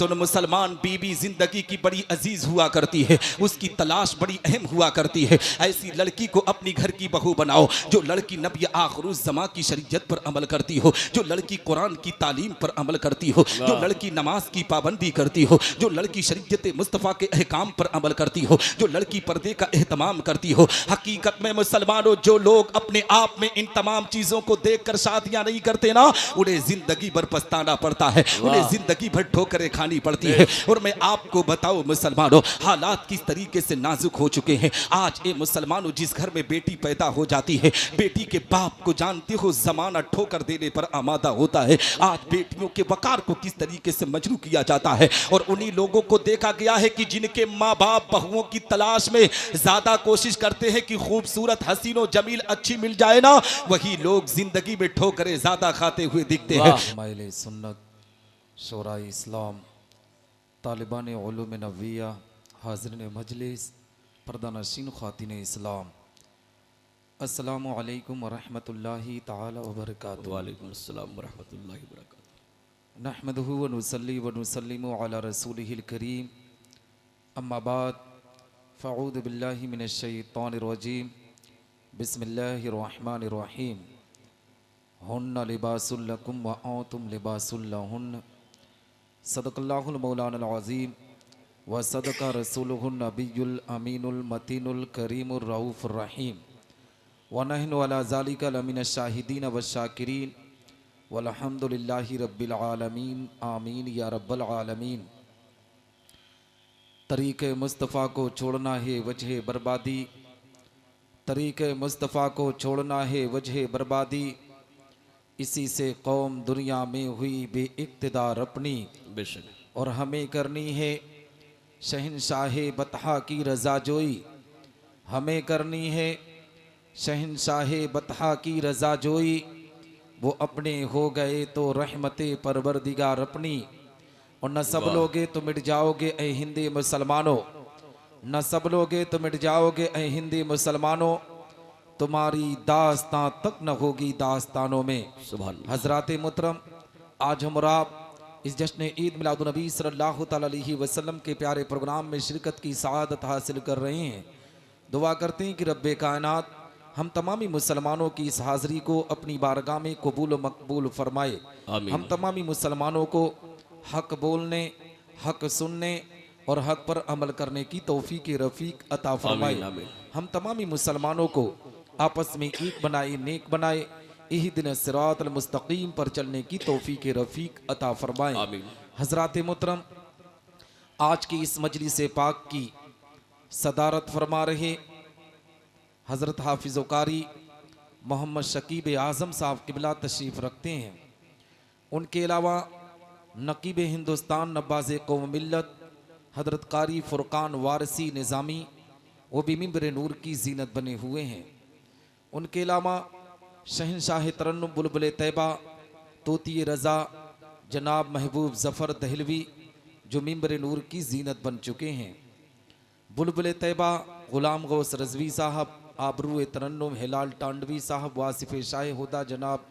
सुन मुसलमान बीबी जिंदगी की बड़ी अजीज हुआ करती है, उसकी तलाश बड़ी अहम हुआ करती है। ऐसी लड़की को अपनी घर की बहू बनाओ जो लड़की नबी आखिरुज़्ज़मा की शरीयत पर अमल करती हो, जो लड़की कुरान की तालीम पर अमल करती हो, जो लड़की नमाज की पाबंदी करती हो, जो लड़की शरीयत मुस्तफ़ा के अहकाम पर अमल करती हो, जो लड़की पर्दे का एहतमाम करती हो। हकीकत में मुसलमानों, जो लोग अपने आप में इन तमाम चीज़ों को देखकर शादियां नहीं करते ना, उन्हें जिंदगी भर पछताना पड़ता है, उन्हें जिंदगी भर ठोकरें खानी पड़ती है। और मैं आपको बताऊं मुसलमानों, हालात किस तरीके से नाजुक हो चुके हैं आज। ए मुसलमानों, जिस घर में बेटी पैदा हो जाती है, बेटी के बाप को जानते हो जमाना ठोकर देने पर आमादा होता है। आज बेटियों के वकार को किस तरीके से मजरू किया जाता है। और उन्हीं लोगों को देखा गया है कि जिनके माँ बाप बहुओं की तलाश में ज्यादा कोशिश करते हैं कि खूबसूरत हसीनो जमील अच्छी मिल जाए ना, वही लोग जिंदगी में ठोकरें ज्यादा खाते हुए दिखते हैं। माइल सुन्नत, शोरा इस्लाम, तालिबान उलूम नबविया, हाज़िरीन मजलिस, पर्दानशीन ख़ातिन इस्लाम, अस्सलामु अलैकुम वरहमतुल्लाहि ताला वबरकातुहू। वालेकुम अस्सलाम वरहमतुल्लाहि वबरकातुहू। नहमदुहु व नुसल्ली व नुसल्लिमु अला रसूलिहिल करीम, अम्मा बाद, फ़अऊज़ु बिल्लाहि मिनश शैतानिर रजीम, बिस्मिल्लाहिर रहमानिर रहीम। हुन्ना लिबासुल लकुम व अंतुम लिबासुल लहुन्न, सदक़ल्लाहुल मौलानाल अज़ीम व सदक़ा रसूलुहुन नबियुल अमीनुल मतीनुल करीमुर रऊफ़ुर रहीम। व नहनु अला ज़ालिका लमिनश शाहिदीन व शाकिरीन वल्हम्दुलिल्लाहि रब्बिल आलमीन, आमीन या रब्बल आलमीन। तरीक़े मुस्तफ़ा को छोड़ना है वजह बर्बादी, तरीक़े मुस्तफ़ा को छोड़ना है वजह बर्बादी, इसी से कौम दुनिया में हुई बेइक़्तिदार अपनी। बेशक। और हमें करनी है शहंशाह बतहा की रज़ाजोई, हमें करनी है शहंशाह बतहा की रज़ाजोई। वो अपने हो गए तो रहमते परवरदिगार अपनी। और न सब लोगे तो मिट जाओगे ऐ हिंदी मुसलमानों, न सब लोगे तो मिट जाओगे ऐ हिंदी मुसलमानों, तुम्हारी दास्तां तक न होगी दास्तानों में। सुभान अल्लाह। हज़रात मुहतरम, आज हम और आप इस जश्न ईद मिलादुन नबी सल्लल्लाहु तआला अलैहि वसल्लम के प्यारे प्रोग्राम में शिरकत की सआदत हासिल कर रहे हैं। दुआ करते हैं कि रब्बे कायनात हम तमामी मुसलमानों की इस हाज़री को अपनी बारगाह में कबूल मकबूल फरमाए। हम तमामी मुसलमानों को हक बोलने, हक सुनने और हक पर अमल करने की तौफीक रफ़ीक अता फरमाए। हम तमामी मुसलमानों को आपस में एक बनाए, नेक बनाए, इहदिन सिरातल मुस्तकीम पर चलने की तौफीक रफ़ीक अता फरमाए। हज़रात मोहतरम, आज की इस मजलिस पाक की सदारत फरमा रहे हज़रत हाफिज़ कारी मोहम्मद शकीब आज़म साहब क़िबला तशरीफ़ रखते हैं। उनके अलावा नकीब हिंदुस्तान नवाज़ कौम मिल्लत हज़रत कारी फ़ुरक़ान वारसी निज़ामी, वो भी मिंबर नूर की जीनत बने हुए हैं। उनके अलावा शहंशाह तरन्नुम बुलबुल तैबा तोती रज़ा जनाब महबूब ज़फ़र दहलवी, जो मिंबर नूर की जीनत बन चुके हैं। बुलबुल तैबा ग़ुलाम गौस रज़वी साहब, आबरू तरन्नुम हिलाल टांडवी साहब, वासिफ़ शाह हुदा जनाब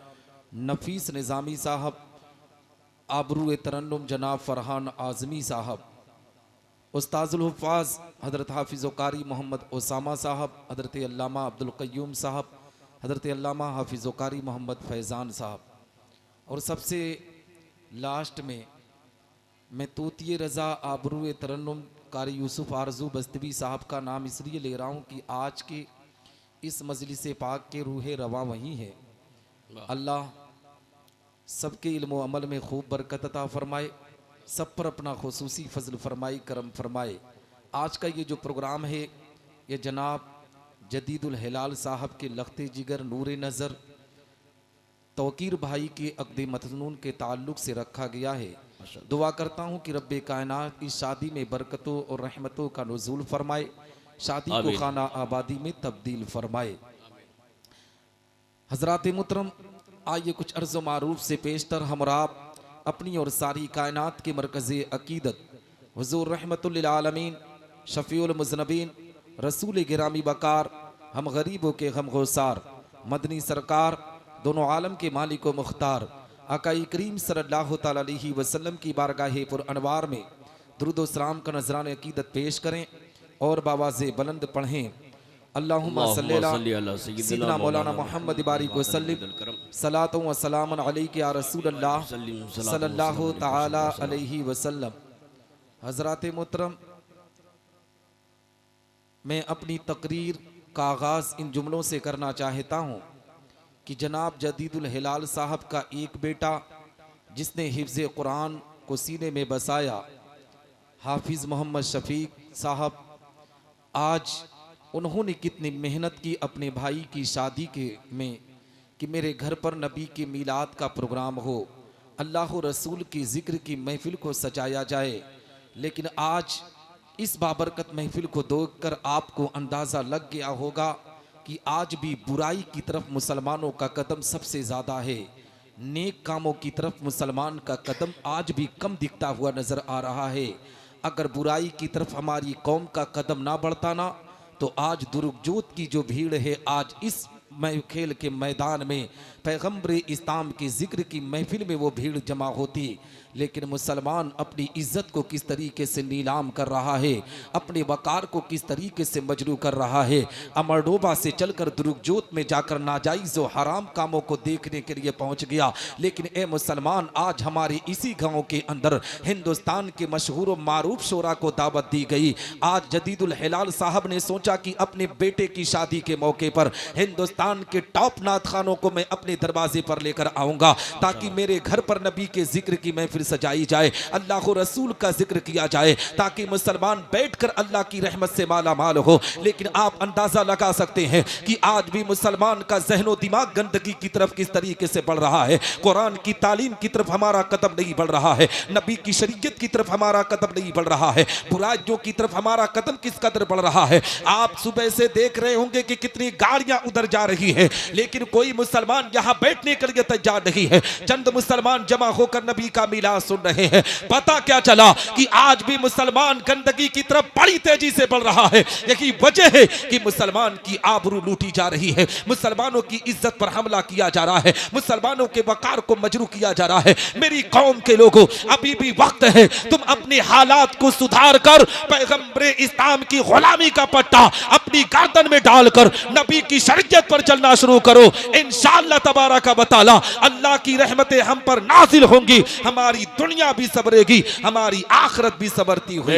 नफ़ीस निज़ामी साहब, आबरू तरन्नुम जनाब फ़रहान आज़मी साहब, उस्ताज़ुल हुफ़्फ़ाज़ हज़रत हाफिज़ कारी मोहम्मद उसामा साहब, हज़रत अल्लामा अब्दुल क़य्यूम साहब, हज़रत अल्लामा हाफिज़ कारी मोहम्मद फैज़ान साहब। और सबसे लास्ट में मैं तोती रज़ा आबरू तरन्नुम कारी यूसुफ़ आरज़ू बस्तवी साहब का नाम इसलिए ले रहा हूँ कि आज के इस मजलिस पाक के रूह रवा वही है। अल्लाह सबके इल्म व अमल में खूब बरकत अता फ़रमाए, सब पर अपना खुसूसी फ़ज़ल फ़रमाई, करम फ़रमाए। आज का ये जो प्रोग्राम है, ये जनाब जदीदुल हिलाल साहब के लख्ते जिगर नूर नज़र तौकीर भाई के अक़द मतनून के ताल्लुक़ से रखा गया है। दुआ करता हूँ कि रब्बे कायनात की शादी में बरकतों और रहमतों का नुज़ूल फरमाए, शादी को खाना आबादी में तब्दील फरमाए। हज़रात मुहतरम, आइए कुछ अर्ज़ मारूफ से पेशतर हम और आप अपनी और सारी कायनात के मरकज़ अकीदत हुज़ूर रहमतुल लिल आलमीन शफ़ीउल मुज़नबीन रसूल गिरामी बकार हम गरीबों के गमगोसार मदनी सरकार दोनों आलम के मालिक व मुख्तार आकाई करीम सल्लल्लाहु ताला अलैहि वसल्लम की बारगाह पुर अनवार में दुरूद व सलाम का नजरान अकीदत पेश करें और बावाज़े बुलंद पढ़ें। अल्लाहुम्मा सल्ली अला सय्यिदिना मौलाना मुहम्मद बारिक वसल्लिम सलातो व सलामन अलैका या रसूलल्लाह सल्लल्लाहु ताला अलैहि वसल्लम। हज़रात मोहतरम, मैं अपनी तकरीर का आगाज़ इन जुमलों से करना चाहता हूँ कि जनाब जदीदुल हिलाल साहब का एक बेटा जिसने हिफ्ज़ कुरान को सीने में बसाया, हाफिज़ मोहम्मद शफीक साहब, आज उन्होंने कितनी मेहनत की अपने भाई की शादी के में कि मेरे घर पर नबी के मीलाद का प्रोग्राम हो, अल्लाह रसूल की ज़िक्र की महफिल को सजाया जाए। लेकिन आज इस बाबरकत महफिल को देखकर आपको अंदाज़ा लग गया होगा कि आज भी बुराई की तरफ मुसलमानों का कदम सबसे ज़्यादा है, नेक कामों की तरफ मुसलमान का कदम आज भी कम दिखता हुआ नज़र आ रहा है। अगर बुराई की तरफ हमारी कौम का कदम ना बढ़ता ना, तो आज दुरुगजोत की जो भीड़ है आज इस खेल के मैदान में पैगम्बर इस्लाम की ज़िक्र की महफिल में वो भीड़ जमा होती। लेकिन मुसलमान अपनी इज़्ज़त को किस तरीके से नीलाम कर रहा है, अपने वकार को किस तरीके से मजरू कर रहा है। अमरडोबा से चलकर दुरुगजोत में जाकर नाजायज़ व हराम कामों को देखने के लिए पहुंच गया। लेकिन ए मुसलमान, आज हमारे इसी गांव के अंदर हिंदुस्तान के मशहूर व मारूफ शोरा को दावत दी गई। आज जदीदुल हिलाल साहब ने सोचा कि अपने बेटे की शादी के मौके पर हिंदुस्तान के टॉप नात खानों को मैं अपने दरवाजे पर लेकर आऊँगा, ताकि मेरे घर पर नबी के जिक्र की महफिल सजाई जाए, अल्लाह रसूल का जिक्र किया जाए, ताकि मुसलमान बैठकर अल्लाह की रहमत से माला माल हो। लेकिन आप अंदाजा लगा सकते हैं कि आज भी मुसलमान का ज़हनो दिमाग गंदगी की तरफ किस तरीके से बढ़ रहा है। कुरान की तालीम की तरफ हमारा कदम नहीं बढ़ रहा है, नबी की शरीयत की तरफ हमारा कदम नहीं बढ़ रहा है, बुराइयों की तरफ हमारा कदम किस कदर बढ़ रहा है। आप सुबह से देख रहे होंगे कि कितनी गाड़ियां उधर जा रही है, लेकिन कोई मुसलमान यहां बैठने के लिए तैयार नहीं है। चंद मुसलमान जमा होकर नबी का मिलाद सुन रहे हैं। पता क्या चला कि आज भी मुसलमान गंदगी की तरफ बड़ी तेजी से बढ़ रहा है। यही वजह है कि मुसलमान की आबरू लूटी जा रही है, मुसलमानों की इज्जत पर हमला किया जा रहा है, मुसलमानों के वकार को मजरू किया जा रहा है। मेरी कौम के लोगों, अभी भी वक्त है, तुम अपने हालात को सुधार कर पैगंबर इस्लाम की गुलामी का पट्टा अपनी गर्दन में डालकर नबी की शरीयत पर चलना शुरू करो। इंशाअल्लाह तबारक व तआला अल्लाह की रहमतें हम पर नाजिल होंगी, हमारी दुनिया भी सबरेगी, हमारी आखिरत भी सबरती हुई।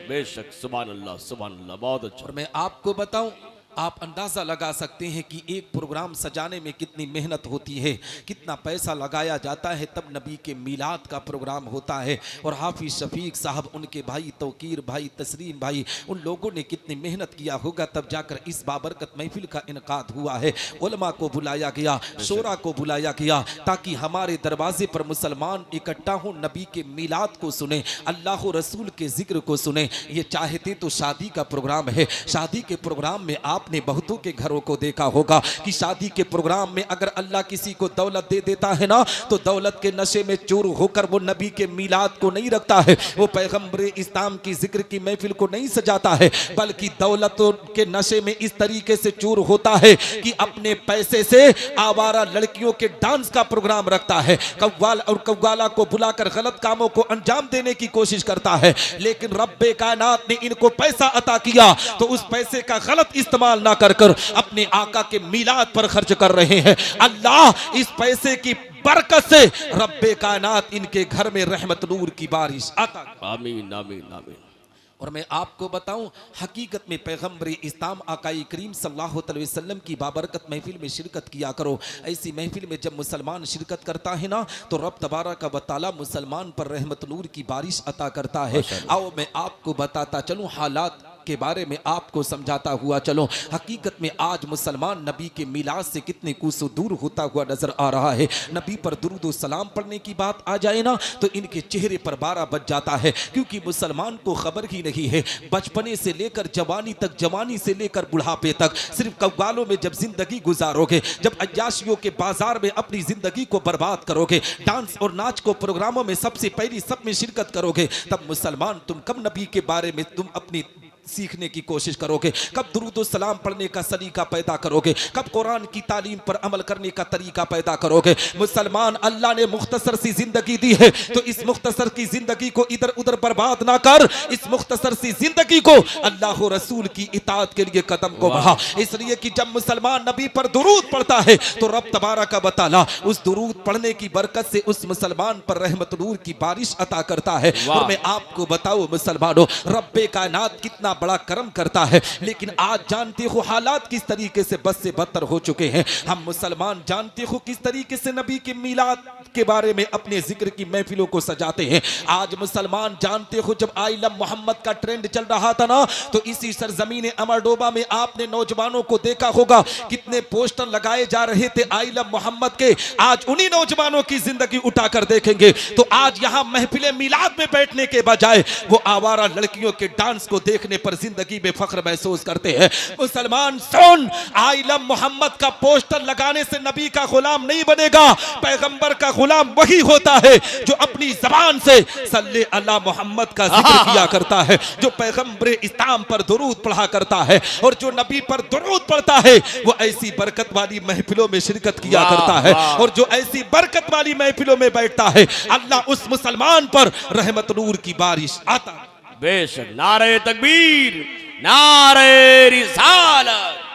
बेशक, सुभान अल्लाह, बहुत अच्छा। और मैं आपको बताऊं, आप अंदाज़ा लगा सकते हैं कि एक प्रोग्राम सजाने में कितनी मेहनत होती है, कितना पैसा लगाया जाता है, तब नबी के मीलाद का प्रोग्राम होता है। और हाफिज शफीक साहब, उनके भाई तौकीर भाई, तस्लीम भाई, उन लोगों ने कितनी मेहनत किया होगा, तब जाकर इस बाबरकत महफिल का इनकाद हुआ है। उलमा को बुलाया गया, शोरा को बुलाया गया, ताकि हमारे दरवाजे पर मुसलमान इकट्ठा हो, नबी के मीलाद को सुने, अल्लाह रसूल के जिक्र को सुने। ये चाहते तो शादी का प्रोग्राम है, शादी के प्रोग्राम में आप ने बहुतों के घरों को देखा होगा कि शादी के प्रोग्राम में अगर अल्लाह किसी को दौलत दे देता है ना, तो दौलत के नशे में चूर होकर वो नबी के मीलाद को नहीं रखता है, वो पैगंबर इस्लाम की जिक्र की महफिल को नहीं सजाता है, बल्कि दौलत के नशे में इस तरीके से चूर होता है कि अपने पैसे से आवारा लड़कियों के डांस का प्रोग्राम रखता है, कव्वाल और कव्वाला को बुलाकर गलत कामों को अंजाम देने की कोशिश करता है। लेकिन रब्बे कायनात ने इनको पैसा अता किया, तो उस पैसे का गलत इस्तेमाल ना कर कर अपने आका के मीलाद पर खर्च कर रहे हैं। अल्लाह इस पैसे की बरकत से रब्बे कायनात इनके घर में रहमत नूर की बारिश अता। आमीन आमीन आमीन। और मैं आपको बताऊं, हकीकत में पैगंबर इस्लाम आकाई करीम सल्लल्लाहु अलैहि वसल्लम की बाबरकत महफिल में शिरकत किया करो। ऐसी महफिल में जब मुसलमान शिरकत करता है ना, तो रब तबारक व तआला मुसलमान पर रहमत नूर की बारिश अता करता है। आओ मैं आपको बताता चलूं, हालात के बारे में आपको समझाता हुआ चलो। हकीकत में आज मुसलमान नबी के मिलाद से कितने कोसों दूर होता हुआ नजर आ रहा है। नबी पर दुरूद व सलाम पढ़ने की बात आ जाए ना, तो इनके चेहरे पर 12 बज जाता है, क्योंकि मुसलमान को खबर ही नहीं है बचपने से लेकर जवानी तक, जवानी से लेकर बुढ़ापे तक सिर्फ कव्वालों में जब जिंदगी गुजारोगे, जब अय्याशियों के बाजार में अपनी जिंदगी को बर्बाद करोगे, डांस और नाच को प्रोग्रामों में सबसे पहली सब में शिरकत करोगे, तब मुसलमान तुम कब नबी के बारे में तुम अपनी सीखने की कोशिश करोगे, कब दुरूद सलाम पढ़ने का सलीका पैदा करोगे, कब कुरान की तालीम पर अमल करने का तरीका पैदा करोगे। मुसलमान, अल्लाह ने मुख्तसर सी जिंदगी दी है, तो इस मुख्तसर की जिंदगी को इधर उधर बर्बाद ना कर, इस मुख्तसर सी जिंदगी को अल्लाह रसूल की इताअत के लिए कदम को बढ़ा। इसलिए कि जब मुसलमान नबी पर दुरूद पढ़ता है तो रब तबारक व तआला उस दुरूद पढ़ने की बरकत से उस मुसलमान पर रहमत नूर की बारिश अता करता है। और मैं आपको बताऊं मुसलमानों, रब्बे कायनात कितना बड़ा करम करता है, लेकिन आज जानते हो हालात किस तरीके से बद से बदतर हो चुके हैं। हम मुसलमान जानते हो किस तरीके से नबी के मीलाद के बारे में अपने जिक्र की महफिलों को सजाते हैं। आज मुसलमान जानते हो जब आई लव मोहम्मद का ट्रेंड चल रहा था ना, तो इसी सरजमीन अमरडोबा में आपने नौजवानों को देखा होगा कितने पोस्टर लगाए जा रहे थे आई लव मोहम्मद के। आज उन्हीं नौजवानों की जिंदगी उठाकर देखेंगे तो आज यहां महफिले मीलाद में बैठने के बजाय वो आवारा लड़कियों के डांस को देखने पर जिंदगी में फख्र महसूस करते हैं। मुसलमान सुन, आई लव मोहम्मद का पोस्टर लगाने से नबी का गुलाम नहीं बनेगा। पैगंबर का गुलाम वही होता है जो अपनी जबान से सल्ले अला मोहम्मद का जिक्र किया करता है, जो पैगंबर इस्लाम पर दुरूद पढ़ा करता है, और जो नबी पर दुरूद पढ़ता है वो ऐसी बरकत वाली महफिलों में शिरकत किया करता है। और जो ऐसी बरकत वाली महफिलों में बैठता है अल्लाह उस मुसलमान पर रहमत नूर की बारिश आता। बेशक। नारे तकबीर, नारे रिसालत।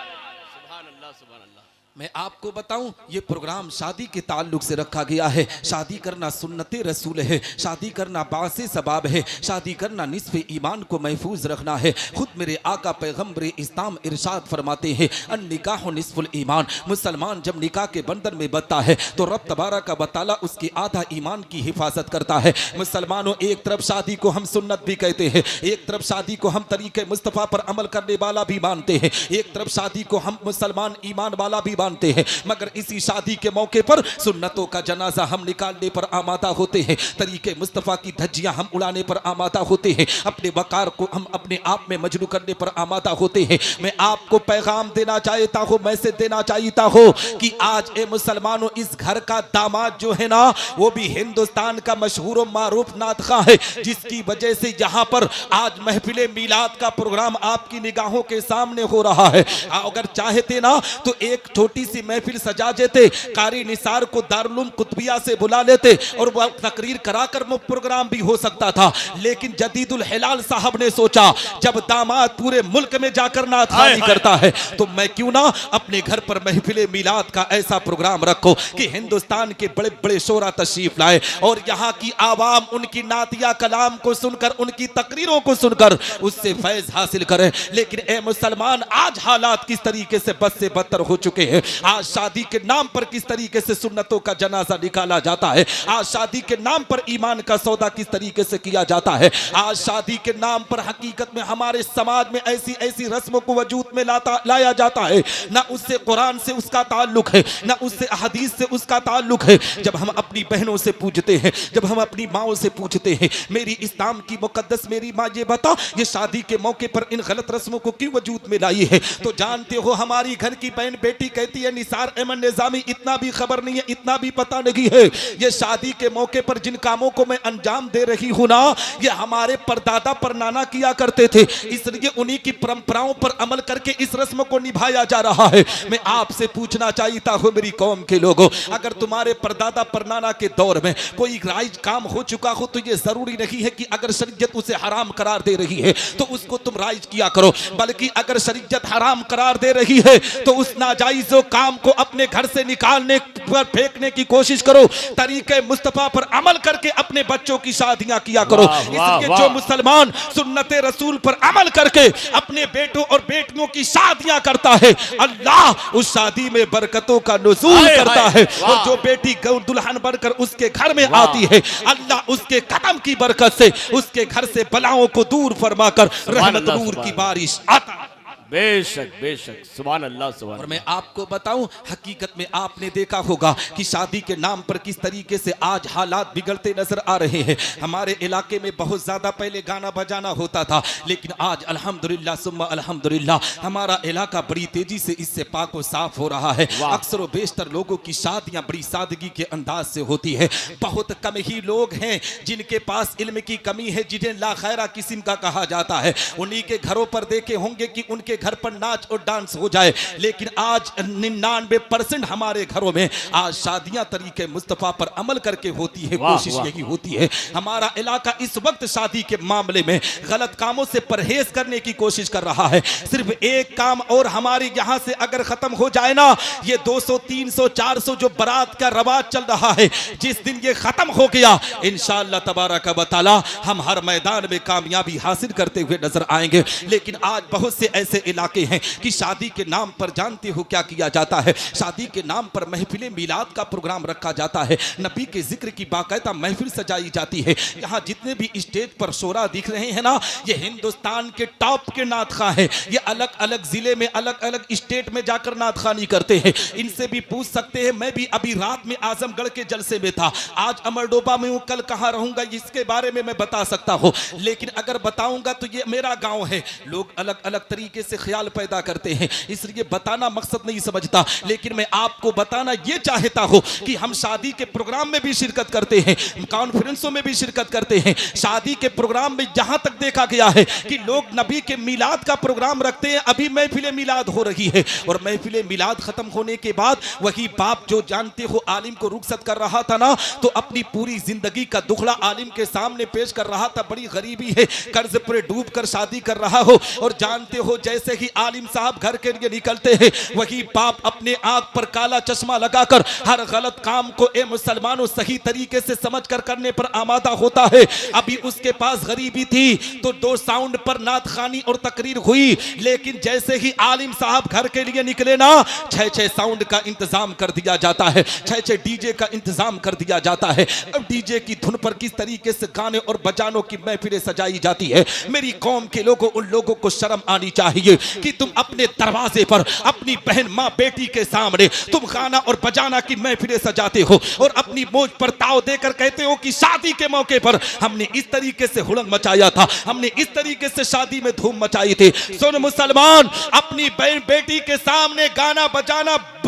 सुभान अल्लाह, सुभान अल्लाह। मैं आपको बताऊं, ये प्रोग्राम शादी के ताल्लुक से रखा गया है। शादी करना सुन्नते रसूल है, शादी करना बासे सबाब है, शादी करना निस्फ़े ईमान को महफूज रखना है। खुद मेरे आका पैगंबर इस्लाम इरशाद फरमाते हैं, अन निकाह निस्फुल ईमान। मुसलमान जब निकाह के बंधन में बंधता है तो रब तबारक व तआला उसके आधा ईमान की हिफाजत करता है। मुसलमानों, एक तरफ शादी को हम सुन्नत भी कहते हैं, एक तरफ शादी को हम तरीके मुस्तफ़ा पर अमल करने वाला भी मानते हैं, एक तरफ शादी को हम मुसलमान ईमान वाला भी मानते हैं। मगर इसी शादी के मौके पर सुन्नतों का जनाजा हम निकालने पर आमादा होते हैं, तरीके मुस्तफ़ा की धज्जियां हम उड़ाने पर आमादा होते हैं, अपने वकार को हम अपने आप में मजरू करने पर आमादा होते हैं। मैं आपको पैगाम देना चाहता हूँ, मैसेज देना चाहता हूँ कि आज ए मुसलमानों, इस घर का दामाद जो है ना वो भी हिंदुस्तान का मशहूर और मारूफ नादखा है, जिसकी वजह से यहाँ पर आज महफिले मीलाद का प्रोग्राम आपकी निगाहों के सामने हो रहा है। अगर चाहते ना तो एक छोटी सी महफिल सजा देते, कारी निसार को दारुल कुतबिया से बुला लेते और वह तकरीर कराकर वो प्रोग्राम भी हो सकता था। लेकिन जदीदुल हिलाल साहब ने सोचा जब दामाद पूरे मुल्क में जाकर नाथखानी करता है तो मैं क्यों ना अपने घर पर महफिले मीलाद का ऐसा प्रोग्राम रखो कि हिंदुस्तान के बड़े बड़े शोरा तशरीफ लाए और यहाँ की आवाम उनकी नातिया कलाम को सुनकर, उनकी तकरीरों को सुनकर उससे फैज हासिल करे। लेकिन ए मुसलमान, आज हालात किस तरीके से बद से बदतर हो चुके हैं। आज शादी के नाम पर किस तरीके से सुन्नतों का जनाजा निकाला जाता है, आज शादी के नाम पर ईमान का सौदा किस तरीके से किया जाता है, आज शादी के नाम पर हकीकत में हमारे समाज में ऐसी ऐसी रस्मों को वजूद में लाया जाता है, ना उससे कुरान से उसका ताल्लुक है, ना उससे हदीस से उसका ताल्लुक है। जब हम अपनी बहनों से पूछते हैं, जब हम अपनी माओ से पूछते हैं, मेरी इस्लाम की मुकद्दस मेरी माँ ये बता, ये शादी के मौके पर इन गलत रस्मों को क्यों वजूद में लाई है, तो जानते हो हमारी घर की बहन बेटी कहती है निसार अहमद निजामी इतना भी खबर नहीं है, इतना भी पता नहीं है, ये शादी के मौके पर जिन कामों को मैं अंजाम दे रही हूं ना, ये हमारे परदादा परनाना किया करते थे, इसलिए उन्हीं की परंपराओं पर अमल करके इस रस्म को निभाया जा रहा है। मैं आपसे पूछना चाहता हूं मेरी कौम के लोगों, अगर तुम्हारे परदादा परनाना के दौर में कोई राइज काम हो चुका हो तो ये जरूरी नहीं है कि अगर शरीयत उसे हराम करार दे रही है तो उसको तुम राइज किया करो, बल्कि अगर शरीयत हराम करार दे रही है तो उस नाजायज काम को अपने घर से निकालने पर फेंकने की कोशिश करो, तरीके मुस्तफा पर अमल करके अपने बच्चों की शादियां किया करो। इसलिए जो मुसलमान सुन्नते रसूल पर अमल करके अपने बेटों और बेटियों की शादियां करता है, अल्लाह उस शादी में बरकतों का नुज़ूल करता है, और जो बेटी दुल्हन बनकर उसके घर में आती है, अल्लाह उसके कदम की बरकत से उसके घर से बलाओं को दूर फरमाकर रहमत नूर की बारिश आता। बेशक बेशक, सुभान अल्लाह सुभान और अल्लाह। मैं आपको बताऊं, हकीकत में आपने देखा होगा कि शादी के नाम पर किस तरीके से आज हालात बिगड़ते नजर आ रहे हैं। हमारे इलाके में बहुत ज्यादा पहले गाना बजाना होता था, लेकिन आज अल्हम्दुलिल्लाह सुम्मा अल्हम्दुलिल्लाह हमारा इलाका बड़ी तेजी से इससे पाक व साफ हो रहा है। वाह। अक्सर व बेशतर लोगों की शादियां बड़ी सादगी के अंदाज से होती है। बहुत कम ही लोग हैं जिनके पास इल्म की कमी है, जिन्हें लाखैरा किस्म का कहा जाता है। उन्हीं के घरों पर देखे होंगे कि उनके घर पर नाच और डांस हो जाए, लेकिन आज 99% हमारे घरों में आज शादियां तरीके मुस्तफा पर अमल करके होती है। वाह, कोशिश वाह। यही होती है। हमारा इलाका इस वक्त शादी के मामले में गलत कामों से परहेज करने की कोशिश कर रहा है। सिर्फ एक काम और हमारे यहाँ से अगर खत्म हो जाए ना, ये 200 300 400 जो बारात का रवाज चल रहा है, जिस दिन ये खत्म हो गया इंशाअल्लाह तबारक व तआला हम हर मैदान में कामयाबी हासिल करते हुए नजर आएंगे। लेकिन आज बहुत से ऐसे इलाके हैं कि शादी के नाम पर जानते हो क्या किया जाता है? शादी के नाम पर महफिल मिलाद का प्रोग्राम रखा जाता है, नबी के जिक्र की बाकायदा महफिल सजाई जाती है। यहाँ जितने भी स्टेज पर शोरा दिख रहे हैं ना, ये हिंदुस्तान के टॉप के नातखा हैं। ये अलग अलग जिले में अलग अलग स्टेट में जाकर नातखानी करते हैं। इनसे भी पूछ सकते हैं, मैं भी अभी रात में आजमगढ़ के जलसे में था, आज अमरडोबा में हूँ, कल कहाँ रहूंगा इसके बारे में मैं बता सकता हूँ, लेकिन अगर बताऊंगा तो ये मेरा गांव है। लोग अलग अलग तरीके से ख्याल पैदा करते हैं, इसलिए बताना मकसद नहीं समझता। लेकिन मैं आपको बताना ये चाहता हूँ कि हम शादी के प्रोग्राम में भी शिरकत करते हैं, कॉन्फ्रेंसों में भी शिरकत करते हैं। शादी के प्रोग्राम में जहां तक देखा गया है कि लोग नबी के मिलाद का प्रोग्राम रखते हैं। अभी महफिल मिलाद हो रही है और महफिल मिलाद खत्म होने के बाद वही बाप जो जानते हो आलिम को रुखसत कर रहा था ना, तो अपनी पूरी जिंदगी का दुखड़ा आलिम के सामने पेश कर रहा था। बड़ी गरीबी है, कर्ज पर डूब कर शादी कर रहा हो, और जानते हो जैसे ही आलिम साहब घर के लिए निकलते हैं, वही बाप अपने आंख पर काला चश्मा लगाकर हर गलत काम को ए मुसलमानों सही तरीके से समझ कर करने पर आमादा होता है। अभी उसके पास गरीबी थी तो 2 साउंड पर नात खानी और तकरीर हुई, लेकिन जैसे ही आलिम साहब घर के लिए निकले ना, 6-6 साउंड का इंतजाम कर दिया जाता है, 6-6 डीजे का इंतजाम कर दिया जाता है। अब डीजे की धुन पर किस तरीके से गाने और बजानों की महफिलें सजाई जाती है। मेरी कौम के लोगों, उन लोगों को शर्म आनी चाहिए कि तुम अपने दरवाजे पर अपनी बहन माँ बेटी के सामने तुम गाना और बजाना की महफिलें सजाते हो और अपनी मोज पर ताव देकर कहते हो कि शादी के मौके पर हमने इस तरीके से हुड़ंग मचाया था, हमने इस तरीके से शादी में धूम मचाई थी। सुन मुसलमान, अपनी बहन बेटी के सामने गाना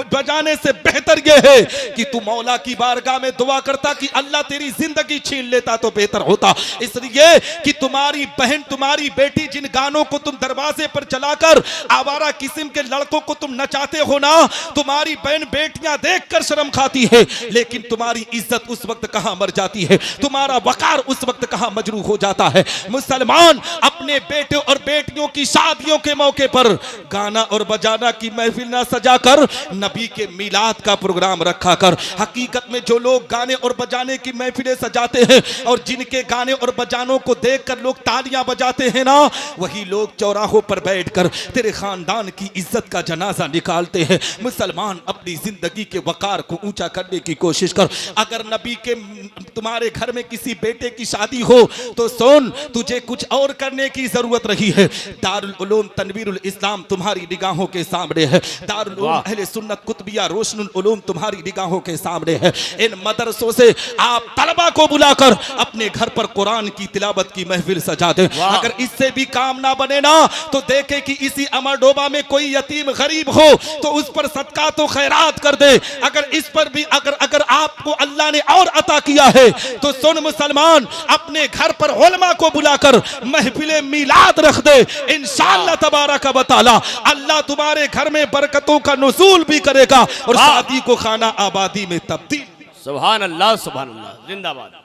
बजाने से बेहतर यह है कि तू मौला की बारगाह में दुआ करता कि अल्लाह तेरी जिंदगी छीन लेता तो बेहतर होता। इसलिए कि तुम्हारी बहन, तुम्हारी बेटी जिन गानों को तुम दरवाजे पर चलाकर आवारा किस्म के लड़कों को तुम नचाते हो ना, तुम्हारी बहन बेटियां देखकर शर्म खाती है, लेकिन तुम्हारी इज्जत उस वक्त कहां मर जाती है, तुम्हारा वकार उस वक्त कहां मजरू हो जाता है। मुसलमान अपने बेटे और बेटियों की शादियों के मौके पर गाना और बजाना की महफिल ना सजाकर नबी के मिलाद का प्रोग्राम रखा कर। हकीकत में जो लोग गाने और बजाने की महफिलें सजाते हैं और जिनके गाने और बजानों को देखकर लोग तालियां बजाते हैं ना, वही लोग चौराहों पर बैठकर तेरे खानदान की इज्जत का जनाजा निकालते हैं। मुसलमान, अपनी जिंदगी के वकार को ऊंचा करने की कोशिश कर। अगर नबी के तुम्हारे घर में किसी बेटे की शादी हो तो सुन, तुझे कुछ और करने की जरूरत रही है। दारुल उलूम तनवीरुल इस्लाम तुम्हारी निगाहों के सामने है, दारुल उलूम अहले सुन्नत कुतबिया रोशनुल उलूम तुम्हारी निगाहों के सामने है। इन मदरसों से आप तलबा को बुलाकर अपने घर पर कुरान की तिलावत की महफिल सजा दें। अगर इससे भी काम ना बने ना, तो देखे कि इसी अमरडोबा में कोई यतीम गरीब हो तो उस पर सदका तो खैरात कर दे। अगर इस पर भी अगर आपको अल्लाह ने और अता किया है तो सुन मुसलमान, अपने घर पर उलमा को बुलाकर महफिले मिलाद रख दे। इंशाअल्लाह तबारक व तआला अल्लाह तुम्हारे घर में बरकतों का नुज़ूल भी करेगा और शादी को खाना आबादी में तब्दील। सुभान अल्लाह सुभान अल्लाह, जिंदाबाद।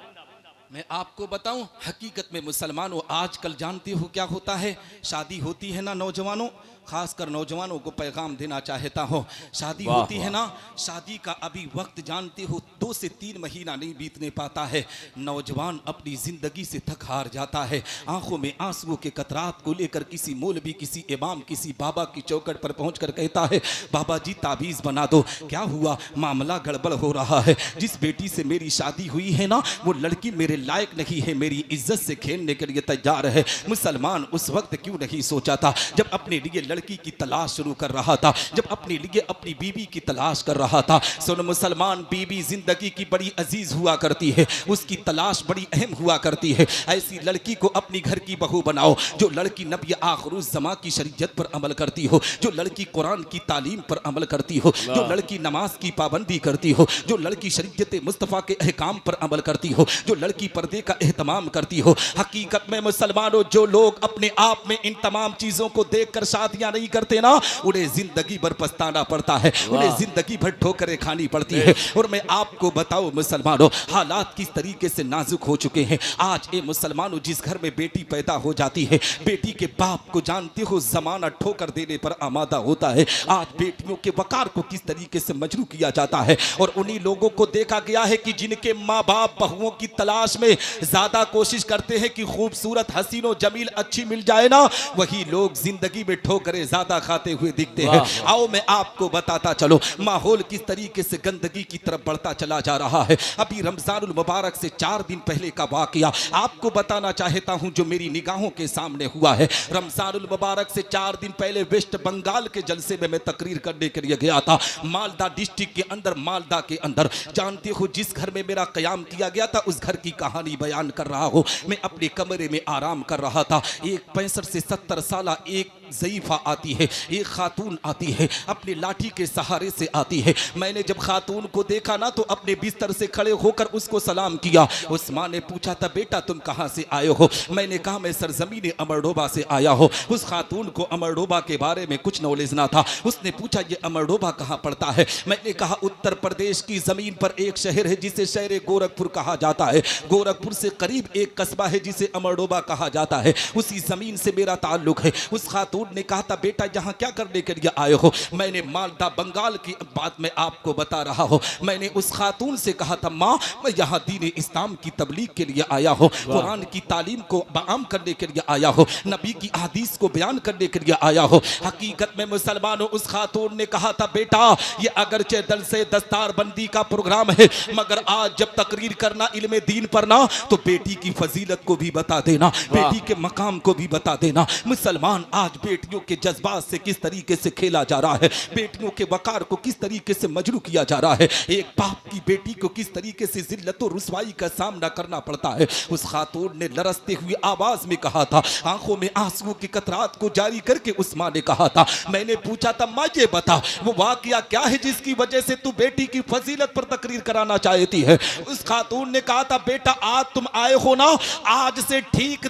मैं आपको बताऊं, हकीकत में मुसलमानों आजकल जानते हो क्या होता है, शादी होती है ना नौजवानों, खासकर नौजवानों को पैगाम देना चाहता हूँ, शादी होती है ना, शादी का अभी वक्त जानते हो 2 से 3 महीना नहीं बीतने पाता है, नौजवान अपनी ज़िंदगी से थक हार जाता है, आंखों में आंसुओं के कतरात को लेकर किसी मौलवी, किसी इमाम, किसी बाबा की चौखट पर पहुंचकर कहता है, बाबा जी ताबीज़ बना दो। क्या हुआ? मामला गड़बड़ हो रहा है, जिस बेटी से मेरी शादी हुई है ना, वो लड़की मेरे लायक नहीं है, मेरी इज्जत से खेलने के लिए तैयार है। मुसलमान, उस वक्त क्यों नहीं सोचा था जब अपने लिए लड़की की तलाश शुरू कर रहा था, जब अपने लिए अपनी बीवी की तलाश कर रहा था। सुन मुसलमान, बीवी जिंदगी की बड़ी अजीज हुआ करती है, उसकी तलाश बड़ी अहम हुआ करती है। ऐसी लड़की को अपनी घर की बहू बनाओ जो लड़की नबी आखिरुज़्ज़मा की शरीयत पर अमल करती हो, जो लड़की कुरान की तालीम पर अमल करती हो, जो लड़की नमाज की पाबंदी करती हो, जो लड़की शरीयत मुस्तफ़ा के अहकाम पर अमल करती हो, जो लड़की पर्दे का एहतमाम करती हो। हकीकत में मुसलमानों, जो लोग अपने आप में इन तमाम चीज़ों को देखकर शादियां नहीं करते ना, उन्हें जिंदगी भर पछताना पड़ता है, उन्हें जिंदगी भर ठोकरें खानी पड़ती है। और मैं आपको बताऊं मुसलमानों, हालात किस तरीके से नाजुक हो चुके हैं आज। ए मुसलमानों, जिस घर में बेटी पैदा हो जाती है, बेटी के बाप को जानते हो जमाना ठोकर देने पर आमादा होता है। आज बेटियों के वकार को किस तरीके से मजरू किया जाता है। और उन्हीं लोगों को देखा गया है कि जिनके माँ बाप बहुओं की तलाश में ज्यादा कोशिश करते हैं कि खूबसूरत हसीनो जमील अच्छी मिल जाए ना, वही लोग जिंदगी में ठोकरें ज्यादा खाते हुए दिखते हैं। आओ मैं आपको बताता चलो माहौल किस तरीके से गंदगी की तरफ बढ़ता चला जा रहा है। अभी रमजानुल मुबारक से 4 दिन पहले का वाकया आपको बताना चाहता हूं, जो मेरी निगाहों के सामने हुआ है। रमजानुल मुबारक से 4 दिन पहले वेस्ट बंगाल के जलसे में मैं तकरीर करने के लिए गया था। मालदा डिस्ट्रिक्ट के अंदर, मालदा के अंदर, जानते हो जिस घर में मेरा कयाम किया गया था, उस घर की कहानी बयान कर रहा हूं। मैं अपने कमरे में आराम कर रहा था। एक 65 से 70 साल एक ज़ईफ़ा आती है, एक खातून आती है, अपनी लाठी के सहारे से आती है। मैंने जब खातून को देखा ना, तो अपने बिस्तर से खड़े होकर उसको सलाम किया। उस माँ ने पूछा था, बेटा तुम कहाँ से आए हो? मैंने कहा मैं सरजमीन अमरडोबा से आया हो। उस खातून को अमरडोबा के बारे में कुछ नॉलेज ना था। उसने पूछा ये अमरडोबा कहाँ पड़ता है? मैंने कहा उत्तर प्रदेश की ज़मीन पर एक शहर है जिसे शहर गोरखपुर कहा जाता है। गोरखपुर से करीब एक कस्बा है जिसे अमरडोबा कहा जाता है। उसी ज़मीन से मेरा ताल्लुक है। उस खातून ने कहा था, बेटा यहाँ क्या करने के लिए आए हो? मैंने मालदा बंगाल की बात में आपको बता रहा हूँ। मैंने उस खातून से कहा था, माँ मैं यहाँ दीन इस्लाम की तबलीग के लिए आया हूँ, कुरान की तालीम को बयान करने के लिए आया हूँ, नबी की हदीस को बयान करने के लिए आया हूँ। हकीकत में मुसलमानों, उस खातून ने कहा था, बेटा ये अगरचे दल से दस्तार बंदी का प्रोग्राम है, मगर आज जब तकरीर करना इल्मे दीन पर ना, तो बेटी की फजीलत को भी बता देना, बेटी के मकाम को भी बता देना। मुसलमान, आज बेटियों के जज्बात से किस तरीके से खेला जा रहा है, बेटियों के वकार को किस तरीके से मजरू किया जा रहा है, एक बाप की बेटी को किस तरीके से जिल्लत और रुसवाई का सामना करना पड़ता है। उस खातून ने लरसते हुई आवाज में कहा था, आंखों में आंसुओं की कतरात को जारी करके उस माँ ने कहा था, मैंने पूछा था, माँ ये बता वो वाकया क्या है जिसकी वजह से तू बेटी की फजीलत पर तकरीर कराना चाहती है? उस खातून ने कहा था, बेटा आज तुम आए हो ना, आज से ठीक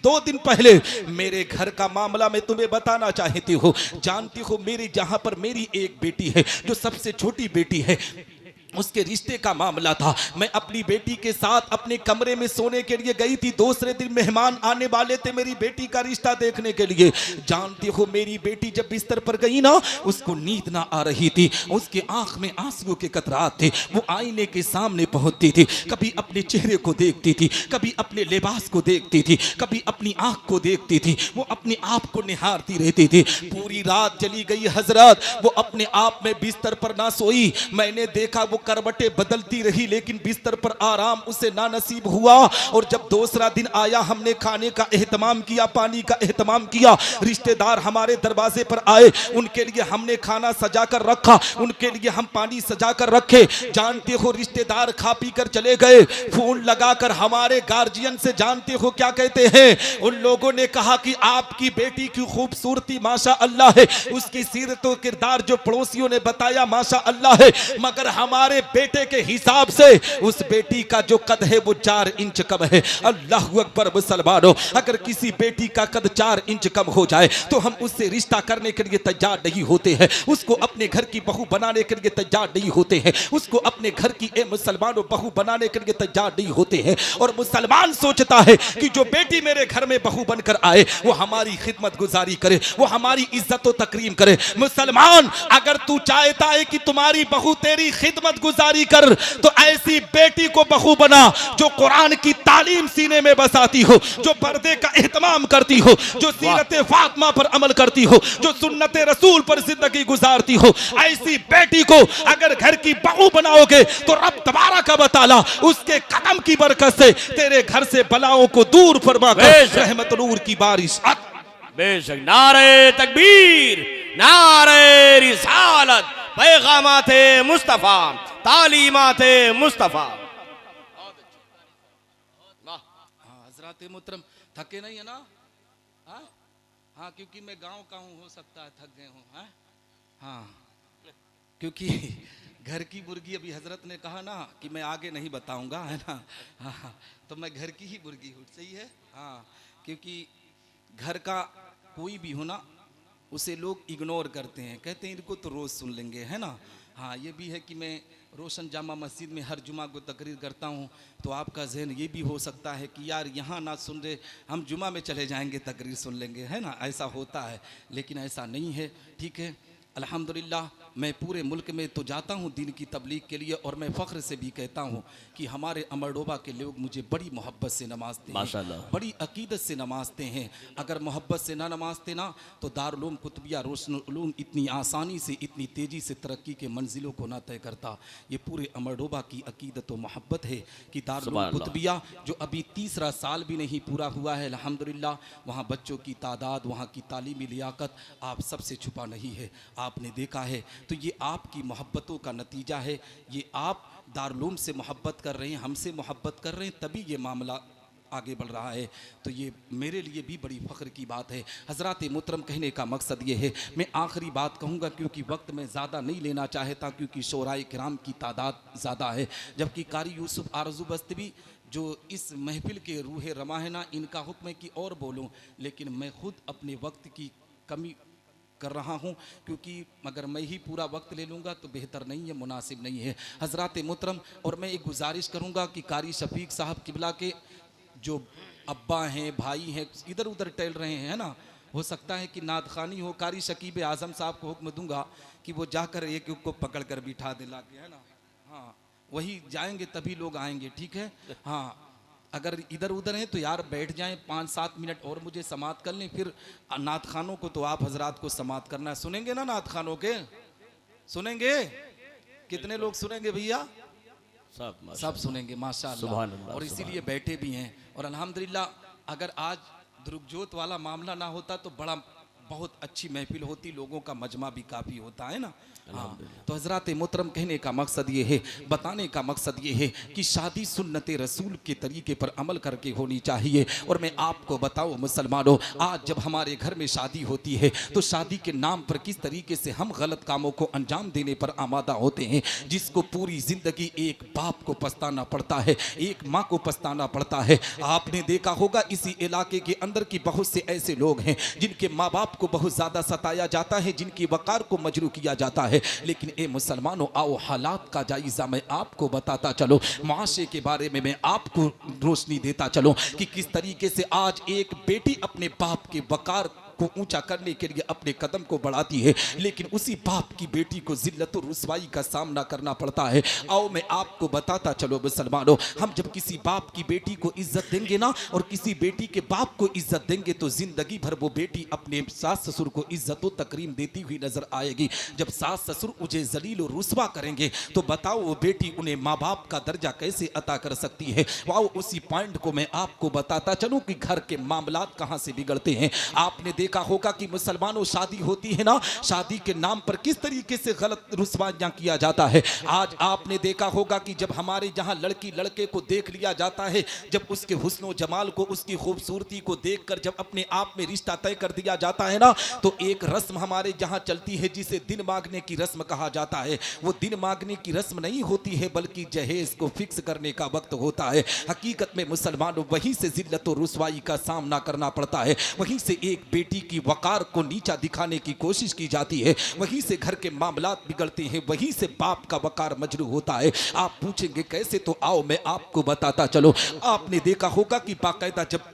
2 दिन पहले मेरे घर का मामला मैं तुम्हें बताना चाहती हूँ। जानती हो मेरे जहां पर मेरी एक बेटी है जो सबसे छोटी बेटी है, उसके रिश्ते का मामला था। मैं अपनी बेटी के साथ अपने कमरे में सोने के लिए गई थी। दूसरे दिन मेहमान आने वाले थे मेरी बेटी का रिश्ता देखने के लिए। जानती हो मेरी बेटी जब बिस्तर पर गई ना, उसको नींद ना आ रही थी, उसके आंख में आंसुओं के कतरात थे। वो आईने के सामने पहुंचती थी, कभी अपने चेहरे को देखती थी, कभी अपने लिबास को देखती थी, कभी अपनी आंख को देखती थी। वो अपने आप को निहारती रहती थी। पूरी रात चली गई हजरत, वो अपने आप में बिस्तर पर ना सोई। मैंने देखा वो करवटें बदलती रही, लेकिन बिस्तर पर आराम उसे ना नसीब हुआ। और जब दूसरा दिन आया, हमने खाने का एहतमाम किया, पानी का एहतमाम किया। रिश्तेदार हमारे दरवाजे पर आए, उनके लिए हमने खाना सजा कर रखा, उनके लिए हम पानी सजा कर रखे। जानते हो रिश्तेदार खा पी कर चले गए। फोन लगाकर हमारे गार्जियन से जानते हो क्या कहते हैं? उन लोगों ने कहा कि आपकी बेटी की खूबसूरती माशा अल्लाह है, उसकी सीरत और किरदार जो पड़ोसियों ने बताया माशा अल्लाह है, मगर हमारे बेटे के हिसाब से उस बेटी का जो कद है वो 4 इंच कम है। अल्लाह अकबर। मुसलमानों, अगर किसी बेटी का कद 4 इंच कम हो जाए तो हम उससे रिश्ता करने के लिए तैयार नहीं होते हैं, उसको अपने घर की बहू बनाने के लिए तैयार नहीं होते हैं, उसको अपने घर की मुसलमानों बहू बनाने के लिए तैयार नहीं होते हैं। और मुसलमान सोचता है कि जो बेटी मेरे घर में बहू बनकर आए वो हमारी खिदमत गुजारी करे, वो हमारी इज्जत और तकरीम करे। मुसलमान, अगर तू चाहता है कि तुम्हारी बहू तेरी खिदमत गुजारी कर, तो ऐसी बेटी को बहू बना जो कुरान की तालीम सीने में बसाती हो, जो पर्दे का एहतमाम करती हो, जो सीरत फातिमा पर अमल करती हो, जो सुन्नत रसूल पर जिंदगी गुजारती हो। ऐसी बेटी को अगर घर की बहू बनाओगे तो रब तबारक व तआला उसके कदम की बरकत से तेरे घर से बलाओं को दूर फरमा कर रहमत नूर की बारिश बेशक नारे तकबीर, नारे रिसालत, पैगामाते मुस्तफ़ा, तालीमाते मुस्तफ़ा। हाँ हजरत मोहतरम थके नहीं है ना? हाँ हाँ, क्योंकि मैं गांव का हूँ, हो सकता है थक गए हूँ। हाँ हाँ, क्योंकि घर की मुर्गी, अभी हजरत ने कहा ना कि मैं आगे नहीं बताऊंगा, है ना? हाँ, तो मैं घर की ही मुर्गी हूँ, सही है। हाँ, क्योंकि घर का कोई भी हो ना, उसे लोग इग्नोर करते हैं, कहते हैं इनको तो रोज़ सुन लेंगे, है ना? हाँ, ये भी है कि मैं रोशन जामा मस्जिद में हर जुमा को तकरीर करता हूँ, तो आपका जहन ये भी हो सकता है कि यार यहाँ ना सुन रहे, हम जुमा में चले जाएंगे तकरीर सुन लेंगे, है ना? ऐसा होता है, लेकिन ऐसा नहीं है। ठीक है, अल्हम्दुलिल्लाह मैं पूरे मुल्क में तो जाता हूँ दीन की तबलीग के लिए, और मैं फ़ख्र से भी कहता हूँ कि हमारे अमरडोबा के लोग मुझे बड़ी मोहब्बत से नमाजते हैं, माशाल्लाह। बड़ी अकीदत से नमाजते हैं। अगर मोहब्बत से ना नमाजते ना, तो दारुल उलूम कुतुबिया रोशन उलूम इतनी आसानी से, इतनी तेज़ी से तरक्की के मंजिलों को ना तय करता। ये पूरे अमरडोबा की अकीदत व मोहब्बत है कि दारुल उलूम कुतुबिया जो अभी तीसरा साल भी नहीं पूरा हुआ है, अल्हम्दुलिल्लाह, वहाँ बच्चों की तादाद, वहाँ की तालीमी लियाकत आप सबसे छुपा नहीं है, आपने देखा है। तो ये आपकी मोहब्बतों का नतीजा है, ये आप दारुल से मोहब्बत कर रहे हैं, हमसे मोहब्बत कर रहे हैं, तभी ये मामला आगे बढ़ रहा है। तो ये मेरे लिए भी बड़ी फ़ख्र की बात है। हज़रात मोहतरम, कहने का मकसद ये है, मैं आखिरी बात कहूँगा क्योंकि वक्त में ज़्यादा नहीं लेना चाहता, क्योंकि शोराए किराम की तादाद ज़्यादा है, जबकि कारी यूसुफ आरज़ू बस्तवी जो इस महफिल के रूह रमा है ना, इनका हुक्म है कि और बोलूँ, लेकिन मैं ख़ुद अपने वक्त की कमी कर रहा हूँ, क्योंकि अगर मैं ही पूरा वक्त ले लूँगा तो बेहतर नहीं है, मुनासिब नहीं है। हज़रात मोहतरम, और मैं एक गुजारिश करूँगा कि कारी शफीक साहब किबला के जो अब्बा हैं, भाई हैं, इधर उधर टहल रहे हैं, है ना, हो सकता है कि नात खानी हो, कारी शकीब आज़म साहब को हुक्म दूंगा कि वो जाकर एक को पकड़ कर बिठा दिला के, है ना, हाँ वही जाएंगे तभी लोग आएंगे। ठीक है, हाँ अगर इधर उधर हैं तो यार बैठ जाएं, 5-7 मिनट और मुझे समात कर लें, फिर नात खानों को तो आप हजरात को समात करना है। सुनेंगे ना नात खानों के? सुनेंगे? कितने लोग सुनेंगे भैया? सब सुनेंगे माशाअल्लाह, और इसीलिए बैठे भी हैं। और अल्हम्दुलिल्लाह, अगर आज दुरुगजोत वाला मामला ना होता तो बड़ा बहुत अच्छी महफिल होती, लोगों का मजमा भी काफ़ी होता है ना। हाँ, तो हज़रात मोहतरम, कहने का मकसद ये है, बताने का मकसद ये है कि शादी सुन्नत रसूल के तरीके पर अमल करके होनी चाहिए। और मैं आपको बताऊँ मुसलमानों, आज जब हमारे घर में शादी होती है तो शादी के नाम पर किस तरीके से हम गलत कामों को अंजाम देने पर आमादा होते हैं, जिसको पूरी ज़िंदगी एक बाप को पछताना पड़ता है, एक माँ को पछताना पड़ता है। आपने देखा होगा इसी इलाके के अंदर की बहुत से ऐसे लोग हैं जिनके माँ बाप को बहुत ज़्यादा सताया जाता है, जिनकी वकार को मजरू किया जाता है। लेकिन ए मुसलमानों, आओ हालात का जायजा मैं आपको बताता चलो, माशरे के बारे में मैं आपको रोशनी देता चलो कि किस तरीके से आज एक बेटी अपने बाप के वकार को ऊंचा करने के लिए अपने कदम को बढ़ाती है, लेकिन उसी बाप की बेटी को जिल्लत और रुसवाई का सामना करना पड़ता है। आओ मैं आपको बताता चलो मुसलमानों, हम जब किसी बाप की बेटी को इज्जत देंगे ना, और किसी बेटी के बाप को इज्जत देंगे, तो जिंदगी भर वो बेटी अपने सास ससुर को इज्जत और तकरीम देती हुई नजर आएगी। जब सास ससुर उन्हें जलील और रुसवा करेंगे तो बताओ वो बेटी उन्हें माँ बाप का दर्जा कैसे अता कर सकती है। वाओ, उसी पॉइंट को मैं आपको बताता चलूं कि घर के मामलात कहां से बिगड़ते हैं। आपने देखा होगा कि मुसलमानों, शादी होती है ना, शादी के नाम पर किस तरीके से गलत रुसवाइयां किया जाता है। आज आपने देखा होगा कि जब हमारे यहाँ लड़की लड़के को देख लिया जाता है, जब उसके हुस्न और जमाल को, उसकी खूबसूरती को देखकर जब अपने आप में रिश्ता तय कर दिया जाता है ना, तो एक रस्म हमारे यहाँ चलती है जिसे दिन मांगने की रस्म कहा जाता है। वो दिन मांगने की रस्म नहीं होती है, बल्कि जहेज को फिक्स करने का वक्त होता है। हकीकत में मुसलमानों, वहीं से जिल्लत और रुसवाई का सामना करना पड़ता है, वहीं से एक बेटी की वकार को नीचा दिखाने की कोशिश की जाती है, वहीं से घर के मामलात बिगड़ते हैं, वहीं से बाप का वकार मजरू होता है। आप पूछेंगे कैसे, तो आओ मैं आपको बताता चलो। आपने देखा होगा कि बाकायदा जब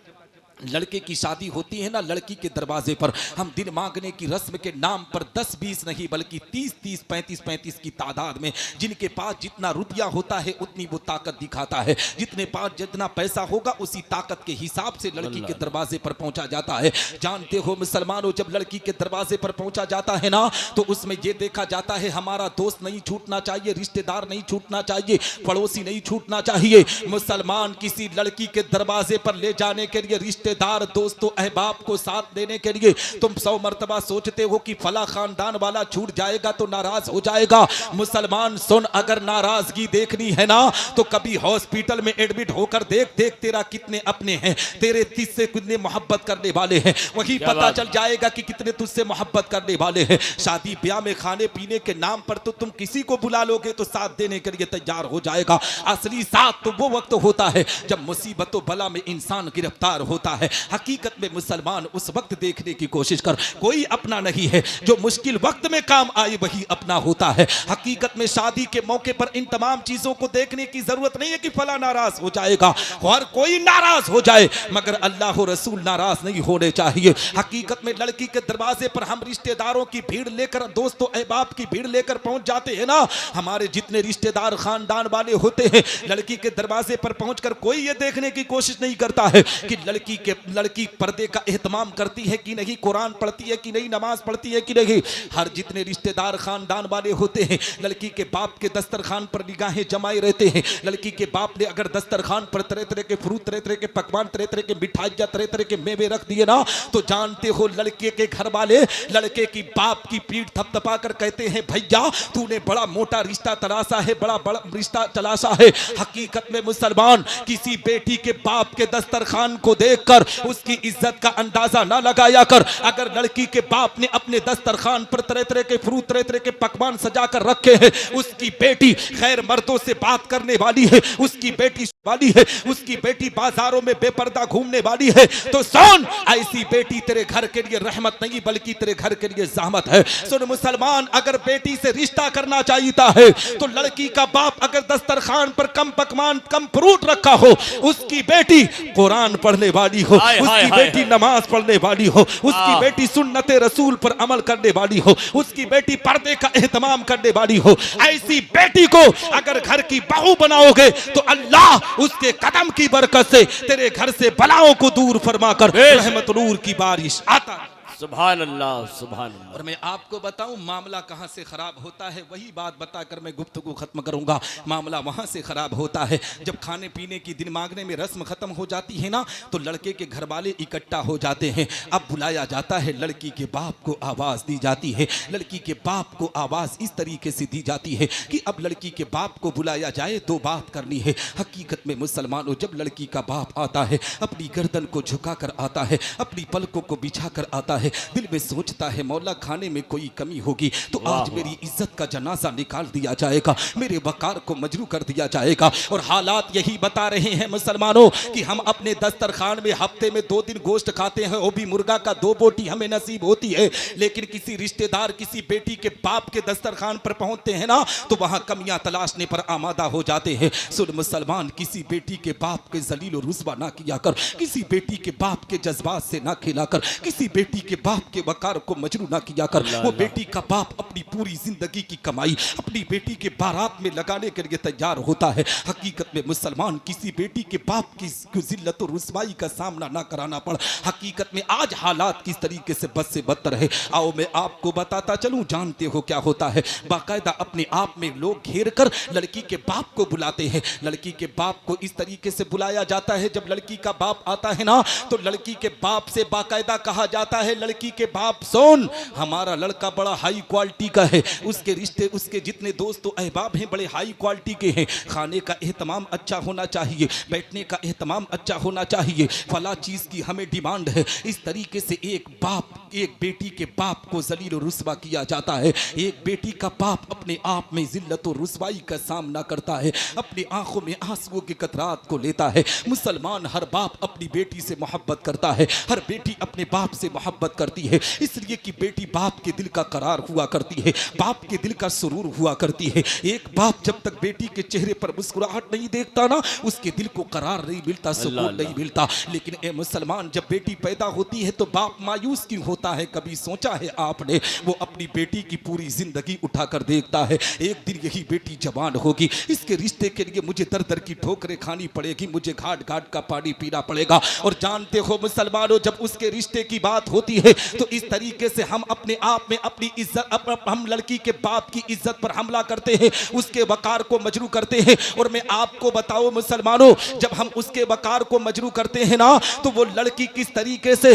लड़के की शादी होती है ना, लड़की के दरवाजे पर हम दिन मांगने की रस्म के नाम पर 10-20 नहीं बल्कि 30-30, 35-35 की तादाद में, जिनके पास जितना रुपया होता है उतनी वो ताकत दिखाता है, जितने पास जितना पैसा होगा उसी ताकत के हिसाब से लड़की के दरवाजे पर पहुंचा जाता है। जानते हो मुसलमानों, जब लड़की के दरवाजे पर पहुंचा जाता है ना, तो उसमें यह देखा जाता है हमारा दोस्त नहीं छूटना चाहिए, रिश्तेदार नहीं छूटना चाहिए, पड़ोसी नहीं छूटना चाहिए। मुसलमान किसी लड़की के दरवाजे पर ले जाने के लिए रिश्ते रिश्तेदार दोस्तों अहबाब को साथ देने के लिए तुम 100 मरतबा सोचते हो कि फला खानदान वाला छूट जाएगा तो नाराज हो जाएगा। मुसलमान सुन, अगर नाराजगी देखनी है ना तो कभी हॉस्पिटल में एडमिट होकर देख तेरा कितने अपने हैं, तेरे तुझसे कितने मोहब्बत करने वाले हैं, वही पता चल जाएगा कि कितने तुझसे मोहब्बत करने वाले हैं। शादी ब्याह में खाने पीने के नाम पर तो तुम किसी को बुला लोगे तो साथ देने के लिए तैयार हो जाएगा। असली साथ तो वो वक्त होता है जब मुसीबत बला में इंसान गिरफ्तार होता है। हकीकत में मुसलमान उस वक्त देखने की कोशिश कर, कोई अपना नहीं है, जो मुश्किल वक्त में काम आए वही अपना होता है। हकीकत में शादी के मौके पर इन तमाम चीजों को देखने की जरूरत नहीं है कि फला नाराज हो जाएगा, और कोई नाराज हो जाए मगर अल्लाह और रसूल नाराज नहीं होने चाहिए। हकीकत में लड़की के दरवाजे पर हम रिश्तेदारों की भीड़ लेकर, दोस्तों अहबाब की भीड़ लेकर पहुंच जाते हैं ना, हमारे जितने रिश्तेदार खानदान वाले होते हैं, लड़की के दरवाजे पर पहुंचकर कोई ये देखने की कोशिश नहीं करता है कि लड़की पर्दे का एहतमाम करती है कि नहीं, कुरान पढ़ती है कि नहीं, नमाज पढ़ती है कि नहीं। हर जितने रिश्तेदार खानदान वाले होते हैं लड़की के बाप के दस्तरखान पर निगाहें जमाए रहते हैं। लड़की के बाप ने अगर दस्तरखान पर तरह तरह के फ्रूट, तरह तरह के पकवान, तरह तरह के मिठाइयां, तरह तरह के मेवे रख दिए ना, तो जानते हो लड़के के घर वाले लड़के की बाप की पीठ थपथपा कर कहते हैं भैया तूने बड़ा मोटा रिश्ता तलाशा है, बड़ा बड़ा रिश्ता तलाशा है। हकीकत में मुसलमान किसी बेटी के बाप के दस्तरखान को देखकर उसकी इज्जत का अंदाजा ना लगाया कर। अगर लड़की के बाप ने अपने दस्तरखान पर तरह तरह के फ्रूट, तरह तरह के पकवान सजा कर रखे हैं, उसकी बेटी खैर मर्दों से बात करने वाली है, उसकी बेटी वाली है, उसकी बेटी बाजारों में बेपर्दा घूमने वाली है, तो सुन, ऐसी बेटी तेरे घर के लिए रहमत नहीं बल्कि तेरे घर के लिए ज़हमत है। सुन मुसलमान, अगर बेटी से रिश्ता करना चाहता है तो लड़की का बाप अगर दस्तरखान पर कम पकवान, कम फ्रूट रखा हो, उसकी बेटी कुरान पढ़ने वाली हो, उसकी बेटी नमाज पढ़ने वाली हो, उसकी बेटी सुन्नते रसूल पर अमल करने वाली हो, उसकी बेटी पर्दे का एहतमाम करने वाली हो, ऐसी बेटी को अगर घर की बहू बनाओगे तो अल्लाह उसके कदम की बरकत से तेरे घर से बलाओं को दूर फरमाकर रहमत नूर की बारिश आता। सुभान अल्लाह, सुभान अल्लाह। और मैं आपको बताऊं मामला कहां से खराब होता है, वही बात बताकर मैं गुफ्तगू खत्म करूंगा। मामला वहां से खराब होता है जब खाने पीने की दिन मांगने में रस्म खत्म हो जाती है ना, तो लड़के के घर वाले इकट्ठा हो जाते हैं। अब बुलाया जाता है, लड़की के बाप को आवाज दी जाती है। लड़की के बाप को आवाज इस तरीके से दी जाती है कि अब लड़की के बाप को बुलाया जाए, दो बात करनी है। हकीकत में मुसलमानों, जब लड़की का बाप आता है, अपनी गर्दन को झुका कर आता है, अपनी पलकों को बिछा कर आता है, दिल में सोचता है मौला खाने में कोई कमी होगी तो आज मेरी इज्जत का जनाजा निकाल दिया जाएगा, मेरे वकार को मजरू कर दिया जाएगा। और हालात यही बता रहे हैं मुसलमानों कि हम अपने दस्तरखान में हफ्ते में 2 दिन गोश्त खाते हैं, वो भी मुर्गा का 2 बोटी हमें नसीब होती है, लेकिन किसी रिश्तेदार, किसी बेटी के बाप के दस्तरखान पर पहुंचते हैं ना तो वहां कमियां तलाशने पर आमादा हो जाते हैं। सुन मुसलमान, किसी बेटी के बाप के जलील और रुस्वा ना किया कर, किसी बेटी के बाप के जज्बात से ना खेला कर, किसी बेटी के बाप के वकार को मजरू ना किया कर। वो बेटी का बाप अपनी पूरी जिंदगी की कमाई अपनी बेटी के बारात में लगाने के लिए तैयार होता है। हकीकत में मुसलमान, किसी बेटी के बाप की जिल्लत और रुसवाई का सामना ना कराना पड़। हकीकत में आज हालात किस तरीके से बद से बदतर है, आओ मैं आपको बताता चलूं। जानते हो क्या होता है, बाकायदा अपने आप में लोग घेर कर लड़की के बाप को बुलाते हैं। लड़की के बाप को इस तरीके से बुलाया जाता है, जब लड़की का बाप आता है ना तो लड़की के बाप से बाकायदा कहा जाता है, लड़की के बाप सुन, हमारा लड़का बड़ा हाई क्वालिटी का है, उसके रिश्ते, उसके जितने दोस्तों अहबाब हैं बड़े हाई क्वालिटी के हैं, खाने का एहतमाम अच्छा होना चाहिए, बैठने का एहतमाम अच्छा होना चाहिए, फला चीज की हमें डिमांड है। इस तरीके से एक बाप एक बेटी के बाप को जलील और रुस्वा किया जाता है। एक बेटी का बाप अपने आप में जिल्लत और रुस्वाई का सामना करता है, अपनी आंखों में आंसुओं के कतरात को लेता है। मुसलमान, हर बाप अपनी बेटी से मोहब्बत करता है, हर बेटी अपने बाप से मोहब्बत करती है, इसलिए कि बेटी बाप के दिल का करार हुआ करती है, बाप के दिल का सुरूर हुआ करती है। एक बाप जब तक बेटी के चेहरे पर मुस्कुराहट नहीं देखता ना, उसके दिल को करार नहीं मिलता, सुकून नहीं मिलता। लेकिन ए मुसलमान, जब बेटी पैदा होती है तो बाप मायूस क्यों होता है? कभी सोचा है आपने? वो अपनी बेटी की पूरी जिंदगी उठाकर देखता है, एक दिन यही बेटी जवान होगी, इसके रिश्ते के लिए मुझे दर दर की ठोकरें खानी पड़ेगी, मुझे घाट घाट का पानी पीना पड़ेगा। और जानते हो मुसलमानों, जब उसके रिश्ते की बात होती है। तो इस तरीके से हम अपने आप में अपनी इज्जत, हम लड़की के बाप की इज्जत पर हमला करते हैं, उसके वकार को मजरू करते हैं। और मैं आपको बताऊं मुसलमानों, जब हम उसके वकार को मजरू करते हैं ना, तो वो लड़की किस तरीके से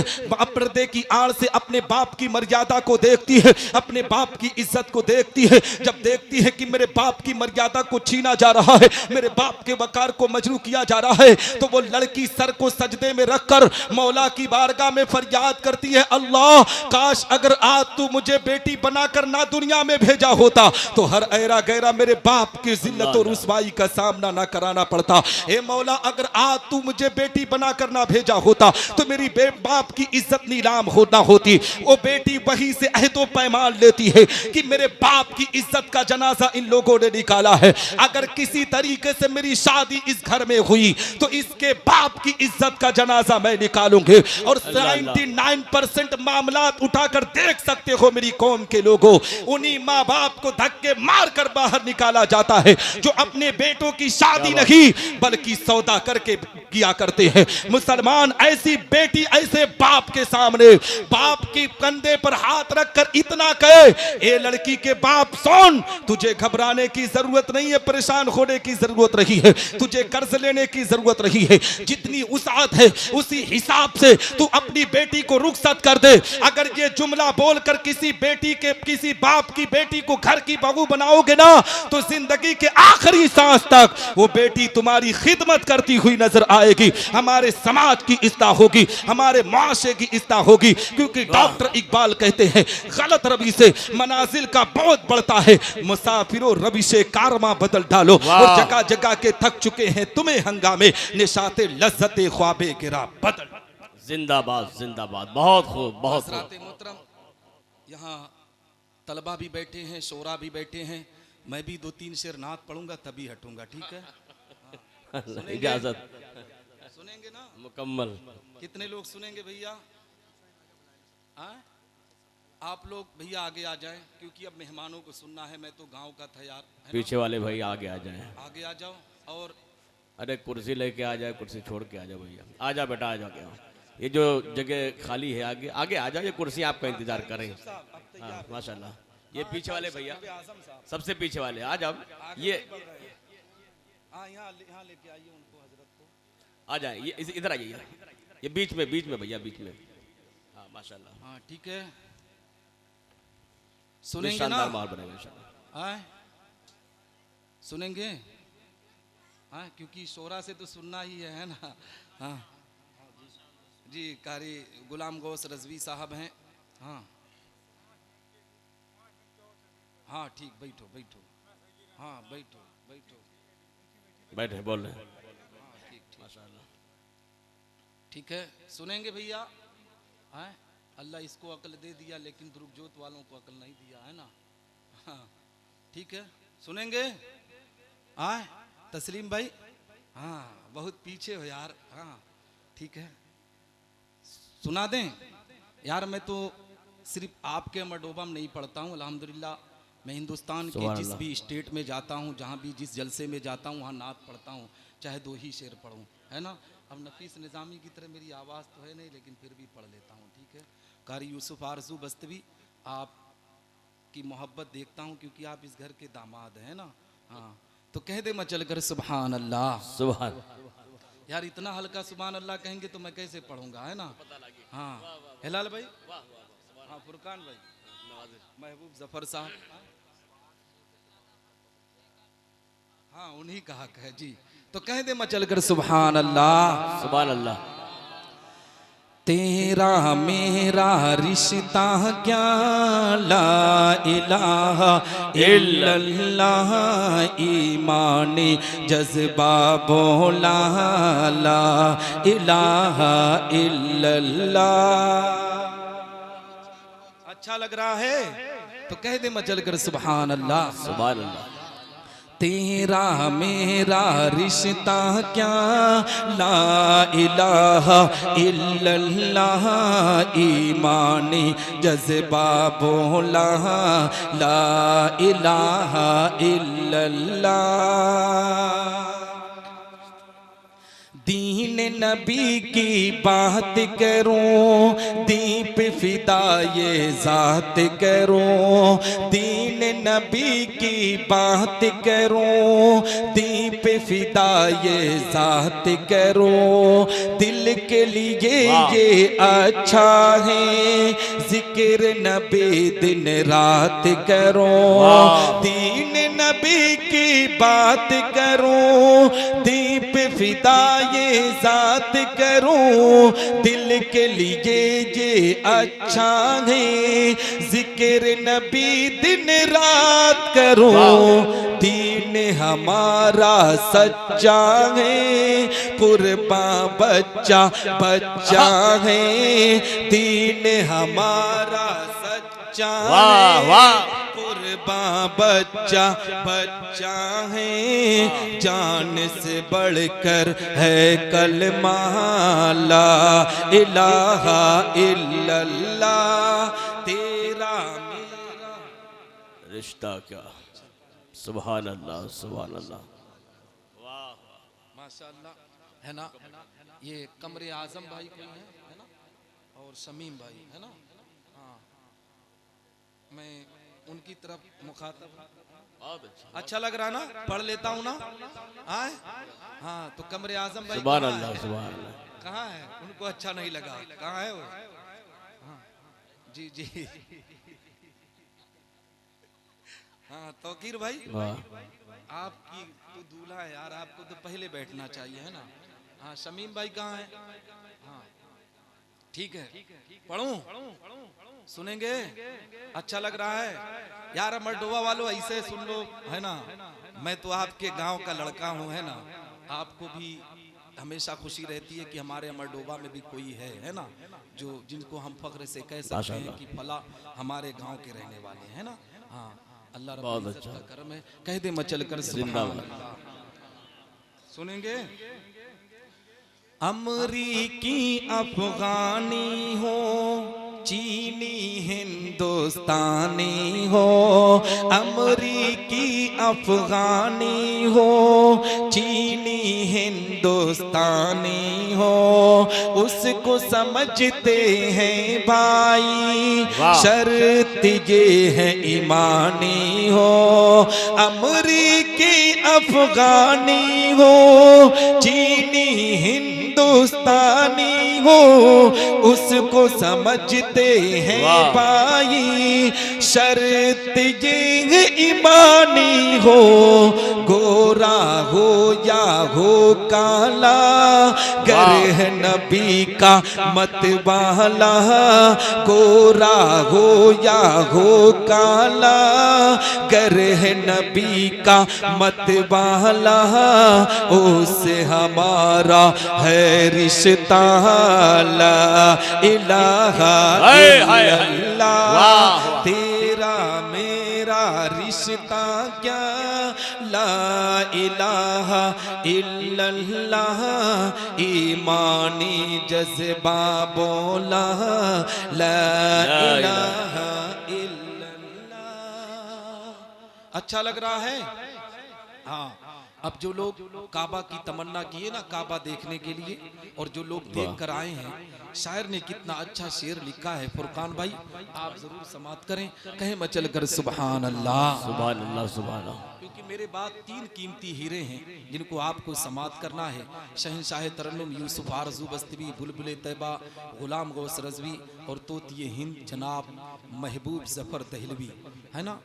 पर्दे की आड़ से अपने बाप की मर्यादा को देखती है, अपने बाप की इज्जत को देखती है। जब देखती है कि मेरे बाप की मर्यादा को छीना जा रहा है, मेरे बाप के वकार को मजरू किया जा रहा है, तो वो लड़की सर को सजदे में रखकर मौला की बारगाह में फरियाद करती है, अल्लाह काश अगर आज तू मुझे बेटी बनाकर ना दुनिया में भेजा होता तो हर ऐरा गैरा मेरे बाप की जिल्लत और रुसवाई का सामना ना कराना पड़ता। ए मौला अगर आज तू मुझे बेटी बनाकर ना भेजा होता तो मेरी बाप की इज्जत नीलाम होना होती। वो बेटी वहीं से अहदो पैमान लेती है कि मेरे बाप की इज्जत का जनाजा इन लोगों ने निकाला है, अगर किसी तरीके से मेरी शादी इस घर में हुई तो इसके बाप की इज्जत का जनाजा मैं निकालूंगी। और 99% मामला उठाकर देख सकते हो मेरी कौम के लोगों, उन्हीं माँ बाप को धक्के मारकर बाहर निकाला जाता है जो अपने बेटों की शादी नहीं बल्कि सौदा करके किया करते हैं। मुसलमान ऐसी बेटी ऐसे बाप के सामने बाप के कंधे पर हाथ रखकर इतना कहे, ए लड़की के बाप सुन, तुझे घबराने की जरूरत नहीं है, परेशान होने की जरूरत नहीं है, तुझे कर्ज लेने की जरूरत नहीं है, जितनी उसात है उसी हिसाब से तू अपनी बेटी को रुखसत कर दे। अगर ये जुमला बोलकर किसी बाप की बेटी को घर की बहू बनाओगे ना तो जिंदगी के आखिरी सांस तक वो बेटी तुम्हारी खिदमत करती हुई नजर आएगी। हमारे समाज की इस्लाह होगी, हमारे मुआशरे की इस्लाह होगी, क्योंकि डॉक्टर इकबाल कहते हैं गलत रवि से मनाजिल का बहुत बढ़ता है, मुसाफिरों रवि से कारवां बदल डालो। और जगह जगह के थक चुके हैं तुम्हें हंगामे, निशाते लज्जते ख्वाबे गिरा बदल। जिंदाबाद जिंदाबाद, बहुत खूब बहुत खूब। मोहतरम, यहाँ तलबा भी बैठे हैं, शोरा भी बैठे हैं, मैं भी 2-3 शेर नात पढ़ूंगा तभी हटूंगा, ठीक है? इजाजत सुनेंगे ना? मुकम्मल। कितने लोग सुनेंगे भैया? आप लोग भैया आगे आ जाएं, क्योंकि अब मेहमानों को सुनना है। मैं तो गांव का था यार, पीछे वाले भाई आगे आ जाए, आगे आ जाओ। और अरे कुर्सी लेके आ जाए, कुर्सी छोड़ के आ जाओ भैया, आ जा बेटा आ जाओ। क्या ये जो जगह खाली है आगे आगे आ जाओ, ये कुर्सी आपका इंतजार कर रही है। हाँ माशाल्लाह, ये पीछे वाले भैया सबसे पीछे वाले आ जाओ, ये यहाँ लेके आइए उनको, हजरत को आ जाए, ये इधर आ जाइए, ये बीच में भैया बीच में। हाँ माशाल्लाह, हाँ ठीक है, सुनेंगे ना? शानदार माहौल बनेगा इंशाल्लाह। सुनेंगे? हाँ, क्योंकि शोरा से तो सुनना ही है ना। हाँ जी, कारी गुलाम गौस रजवी साहब हैं। हाँ हाँ ठीक, बैठो बैठो, हाँ बैठो बैठो, बैठे बोल रहे हैं। हाँ ठीक माशाल्लाह, ठीक है। सुनेंगे भैया? हाँ, अल्लाह इसको अक्ल दे दिया लेकिन दुरुगजोत वालों को अक्ल नहीं दिया है ना। हाँ ठीक है, सुनेंगे? हाँ तस्लीम भाई, हाँ बहुत पीछे हो यार। हाँ ठीक है, सुना दें यार। मैं तो सिर्फ आपके मडोबा में नहीं पढ़ता हूँ, अल्हम्दुलिल्लाह मैं हिंदुस्तान के जिस भी स्टेट में जाता हूँ, जहाँ भी जिस जलसे में जाता हूँ, वहाँ नात पढ़ता हूँ, चाहे 2 ही शेर पढ़ूँ, है ना। अब नफीस निज़ामी की तरह मेरी आवाज़ तो है नहीं, लेकिन फिर भी पढ़ लेता हूँ, ठीक है। कारी यूसुफ आरजू बस्तवी, आपकी मोहब्बत देखता हूँ क्योंकि आप इस घर के दामाद हैं ना। हाँ तो कह दे मचल कर सुभान अल्लाह। सुभान यार इतना हल्का सुभान अल्लाह कहेंगे तो मैं कैसे पढ़ूंगा, है ना। हाँ हिलाल भाई, हाँ फुरकान भाई, महबूब जफर साहब, हाँ उन्हीं का हक है जी। तो कह दे मचल कर सुभान अल्लाह। सुभान अल्लाह। तेरा मेरा रिश्ता क्या, ला इलाहा इल्लल्लाह, ईमानी जज्बा बोला, ला इलाहा इल्लल्लाह। अच्छा लग रहा है तो कह दे मचल कर सुभान अल्लाह। सुभान अल्लाह। तेरा मेरा रिश्ता क्या, ला इलाहा इल्लल्लाह, ईमानी जज्बा बोला, ला इलाहा इल्लल्लाह। दीन नबी की बात करूं, दीप फिदा ये जात करूं, दीन नबी की बात करूं, दीप फिदा ये जात करूं, दिल के लिए ये अच्छा है, जिक्र नबी दिन रात करूं, दीन नबी की बात करूं, दीप फिदा ये जात करूं, दिल के लिए ये अच्छा है, जिक्र नबी दिन रात करूं, दीन हमारा सच्चा है, कुर्बान बच्चा बच्चा है, दीन हमारा सच्चा है, कुर्बान बच्चा बच्चा है, जान से बढ़कर है कलमा ला इलाहा इल्लल्लाह, तेरा मेरा रिश्ता क्या, सुभान अल्लाह सुभान अल्लाह। माशाअल्लाह, है ना। ये कमरे आजम भाई कोई है ना, और शमीम भाई है ना। हाँ, मैं उनकी तरफ मुखातब। अच्छा लग रहा ना, पढ़ लेता हूँ ना। आए हाँ, तो कमरे आजम भाई सुभान अल्लाह सुभान अल्लाह। कहाँ है? उनको अच्छा नहीं लगा, कहाँ है वो? हाँ जी जी। हाँ तौकीर भाई, आपकी तो दूल्हा है यार, आपको तो पहले बैठना चाहिए है ना। हाँ शमीम भाई कहाँ है? हाँ ठीक है, पढ़ूं? सुनेंगे? अच्छा लग रहा है यार। अमरडोबा वालों ऐसे सुन लो है ना, मैं तो आपके गांव का लड़का हूँ है ना। आपको भी हमेशा खुशी रहती है कि हमारे अमरडोबा में भी कोई है ना, जो जिनको हम फख्र से कह सकते हैं कि फला हमारे गांव के रहने वाले हैं ना। हाँ अल्लाह रब्बुल इज्जत का करम है, कह दे मचल कर सुभान अल्लाह। सुनेंगे? अमरीकी अफगानी हो, चीनी हिंदुस्तानी हो, अमरीकी अफगानी हो, चीनी हिंदुस्तानी हो, उसको समझते हैं भाई, शर्त ये है ईमानी हो, अमरीकी अफगानी हो, चीनी हिंदुस्तानी हो, उसको समझते हैं भाई, शर्त ये ईमानी हो, गोरा हो या हो काला, गर है नबी का मत वाला, गोरा हो या हो काला, गर है नबी का मत वाला, उससे हमारा है रिश्ता ला इलाहा इल्लल्लाह, तेरा मेरा रिश्ता क्या, ला इलाहा इल्लल्लाह, ईमानी जज्बा बोला ला इलाहा इल्लल्लाह। अच्छा लग रहा है? हाँ। अब जो लोग काबा की तमन्ना किए ना काबा देखने के लिए, और जो लोग देख कर आए हैं, शायर ने कितना अच्छा शेर लिखा है। फुरकान भाई आप जरूर समात करें, कहें मचल कर सुभान अल्लाह सुभान अल्लाह सुभान अल्लाह। क्योंकि मेरे बाद 3 कीमती हीरे हैं जिनको आपको समात करना है। शहंशाह तरन्नुम यूसुफ आरज़ू बस्तवी, बुलबुल तैबा, गुलाम गौस रज़वी और तोतिए हिंद जनाब महबूब जफर दहलवी, है ना।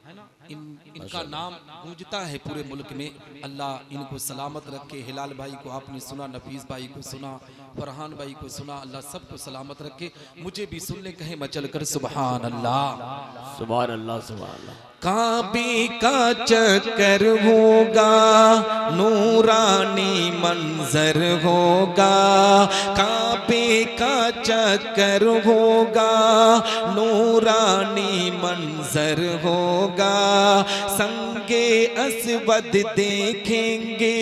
इनका नाम गूंजता है पूरे मुल्क में। अल्लाह इनको सलामत रखे। हिलाल भाई को आपने सुना, नफीस भाई को सुना, फरहान भाई को सुना, अल्लाह सबको सलामत रखे। मुझे भी सुनने कहे मचल कर सुभान अल्लाह सुभान अल्लाह सुभान अल्लाह। काबे का चक्कर होगा, नूरानी मंजर होगा, काबे का चक्कर होगा, नूरानी मंजर होगा, संगे असवद देखेंगे,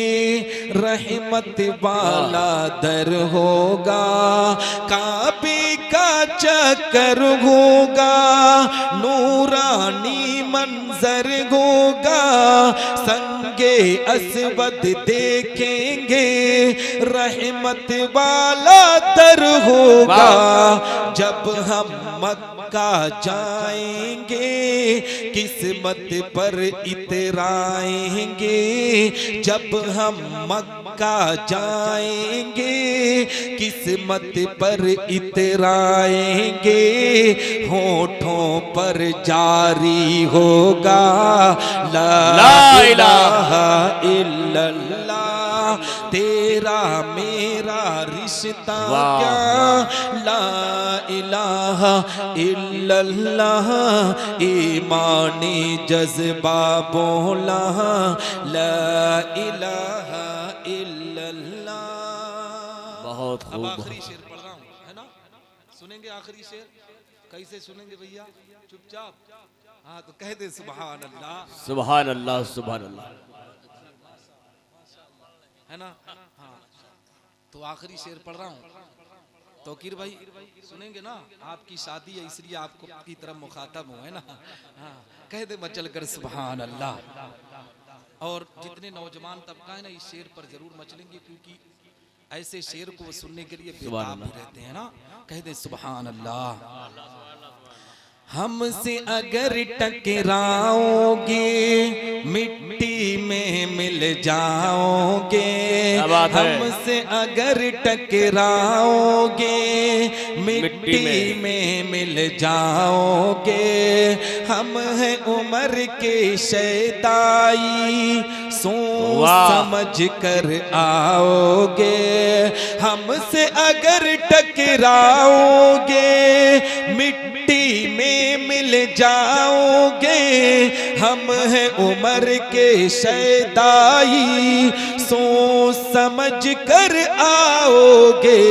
रहमत वाला दर होगा, काबे का चक्कर होगा, नूरानी मंजर होगा, संगे असवद देखेंगे, रहमत वाला दर होगा। जब हम मक्का जाएंगे, किस्मत पर इतराएंगे, जब हम मक्का जाएंगे, किस्मत पर इतराएंगे, होठों पर जारी होगा ला इलाहा इल्लल्लाह। तेरा मेरा रिश्ता क्या, ला इलाहा इल्लल्लाह। ईमानी जज्बा बोला ला इलाहा इल्लल्लाह। बहुत अब खूब। आखिरी शेर पढ़ रहा हूँ, है ना? सुनेंगे आखिरी शेर? कैसे सुनेंगे भैया? चुपचाप? हाँ तो कह दे सुभान अल्लाह। सुभान अल्लाह, सुभान अल्लाह। है ना? हाँ तो आखिरी शेर पढ़ रहा हूँ। तौकीर भाई सुनेंगे ना? आपकी शादी है इसलिए आपको की तरफ मुखातब हूँ, है ना? हाँ कह दे मचल कर सुभान अल्लाह। और जितने नौजवान तबका है ना, इस शेर पर जरूर मचलेंगे, क्योंकि ऐसे शेर को सुनने के लिए बेताब भी रहते हैं ना। कह दे सुभान अल्लाह। हमसे अगर टकराओगे, मिट्टी में मिल जाओगे। हमसे अगर टकराओगे, मिट्टी में मिल जाओगे। हम हैं उम्र के शैताई, सोच समझ कर आओगे। हमसे अगर टकराओगे, मिट्टी में मिल जाओगे। हम हैं उम्र के शैताई, सोच समझ कर आओगे।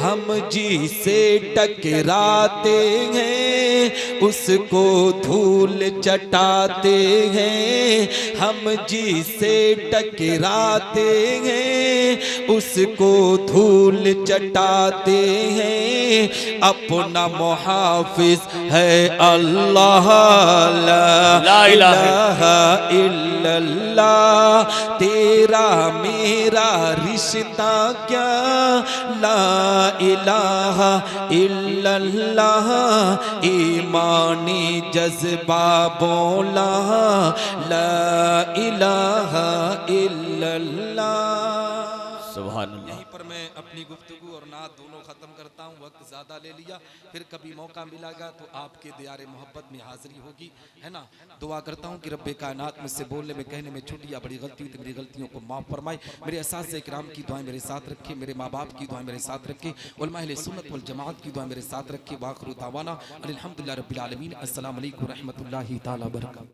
हम जिसे टकराते हैं, उसको धूल चटाते हैं। हम जिसे टकराते हैं, उसको धूल चटाते हैं। अपना मुहाफिज है अल्लाह, ला इलाहा इल्लल्लाह। तेरा मेरा रिश्ता क्या, ला इलाहा इल्लल्लाह। ईमानी जज्बा बोला ला इलाहा इल्लल्लाह। सुभान अल्लाह। यहीं पर मैं अपनी गुफ्तगू और नात दोनों ख़त्म करता हूँ। वक्त ज़्यादा ले लिया, फिर कभी मौका मिलेगा तो आपके दियारे मोहब्बत में हाज़िरी होगी, है ना? दुआ करता हूँ कि रब्बे कायनात मुझसे बोलने में कहने में छूटी या बड़ी गलती हुई तो मेरी गलतियों को माफ़ फरमाए। मेरे असातिज़ा किराम की दुआएं मेरे साथ रखे, मेरे माँ बाप की दुआएं मेरे साथ रखे, उलमा अहले सुन्नत वल जमात की दुआएं मेरे साथ रखे। वाखिरु दावाना अनिल हम्दुलिल्लाहि रब्बिल आलमीन। अस्सलामु अलैकुम व रहमतुल्लाहि तआला व बरकातहू।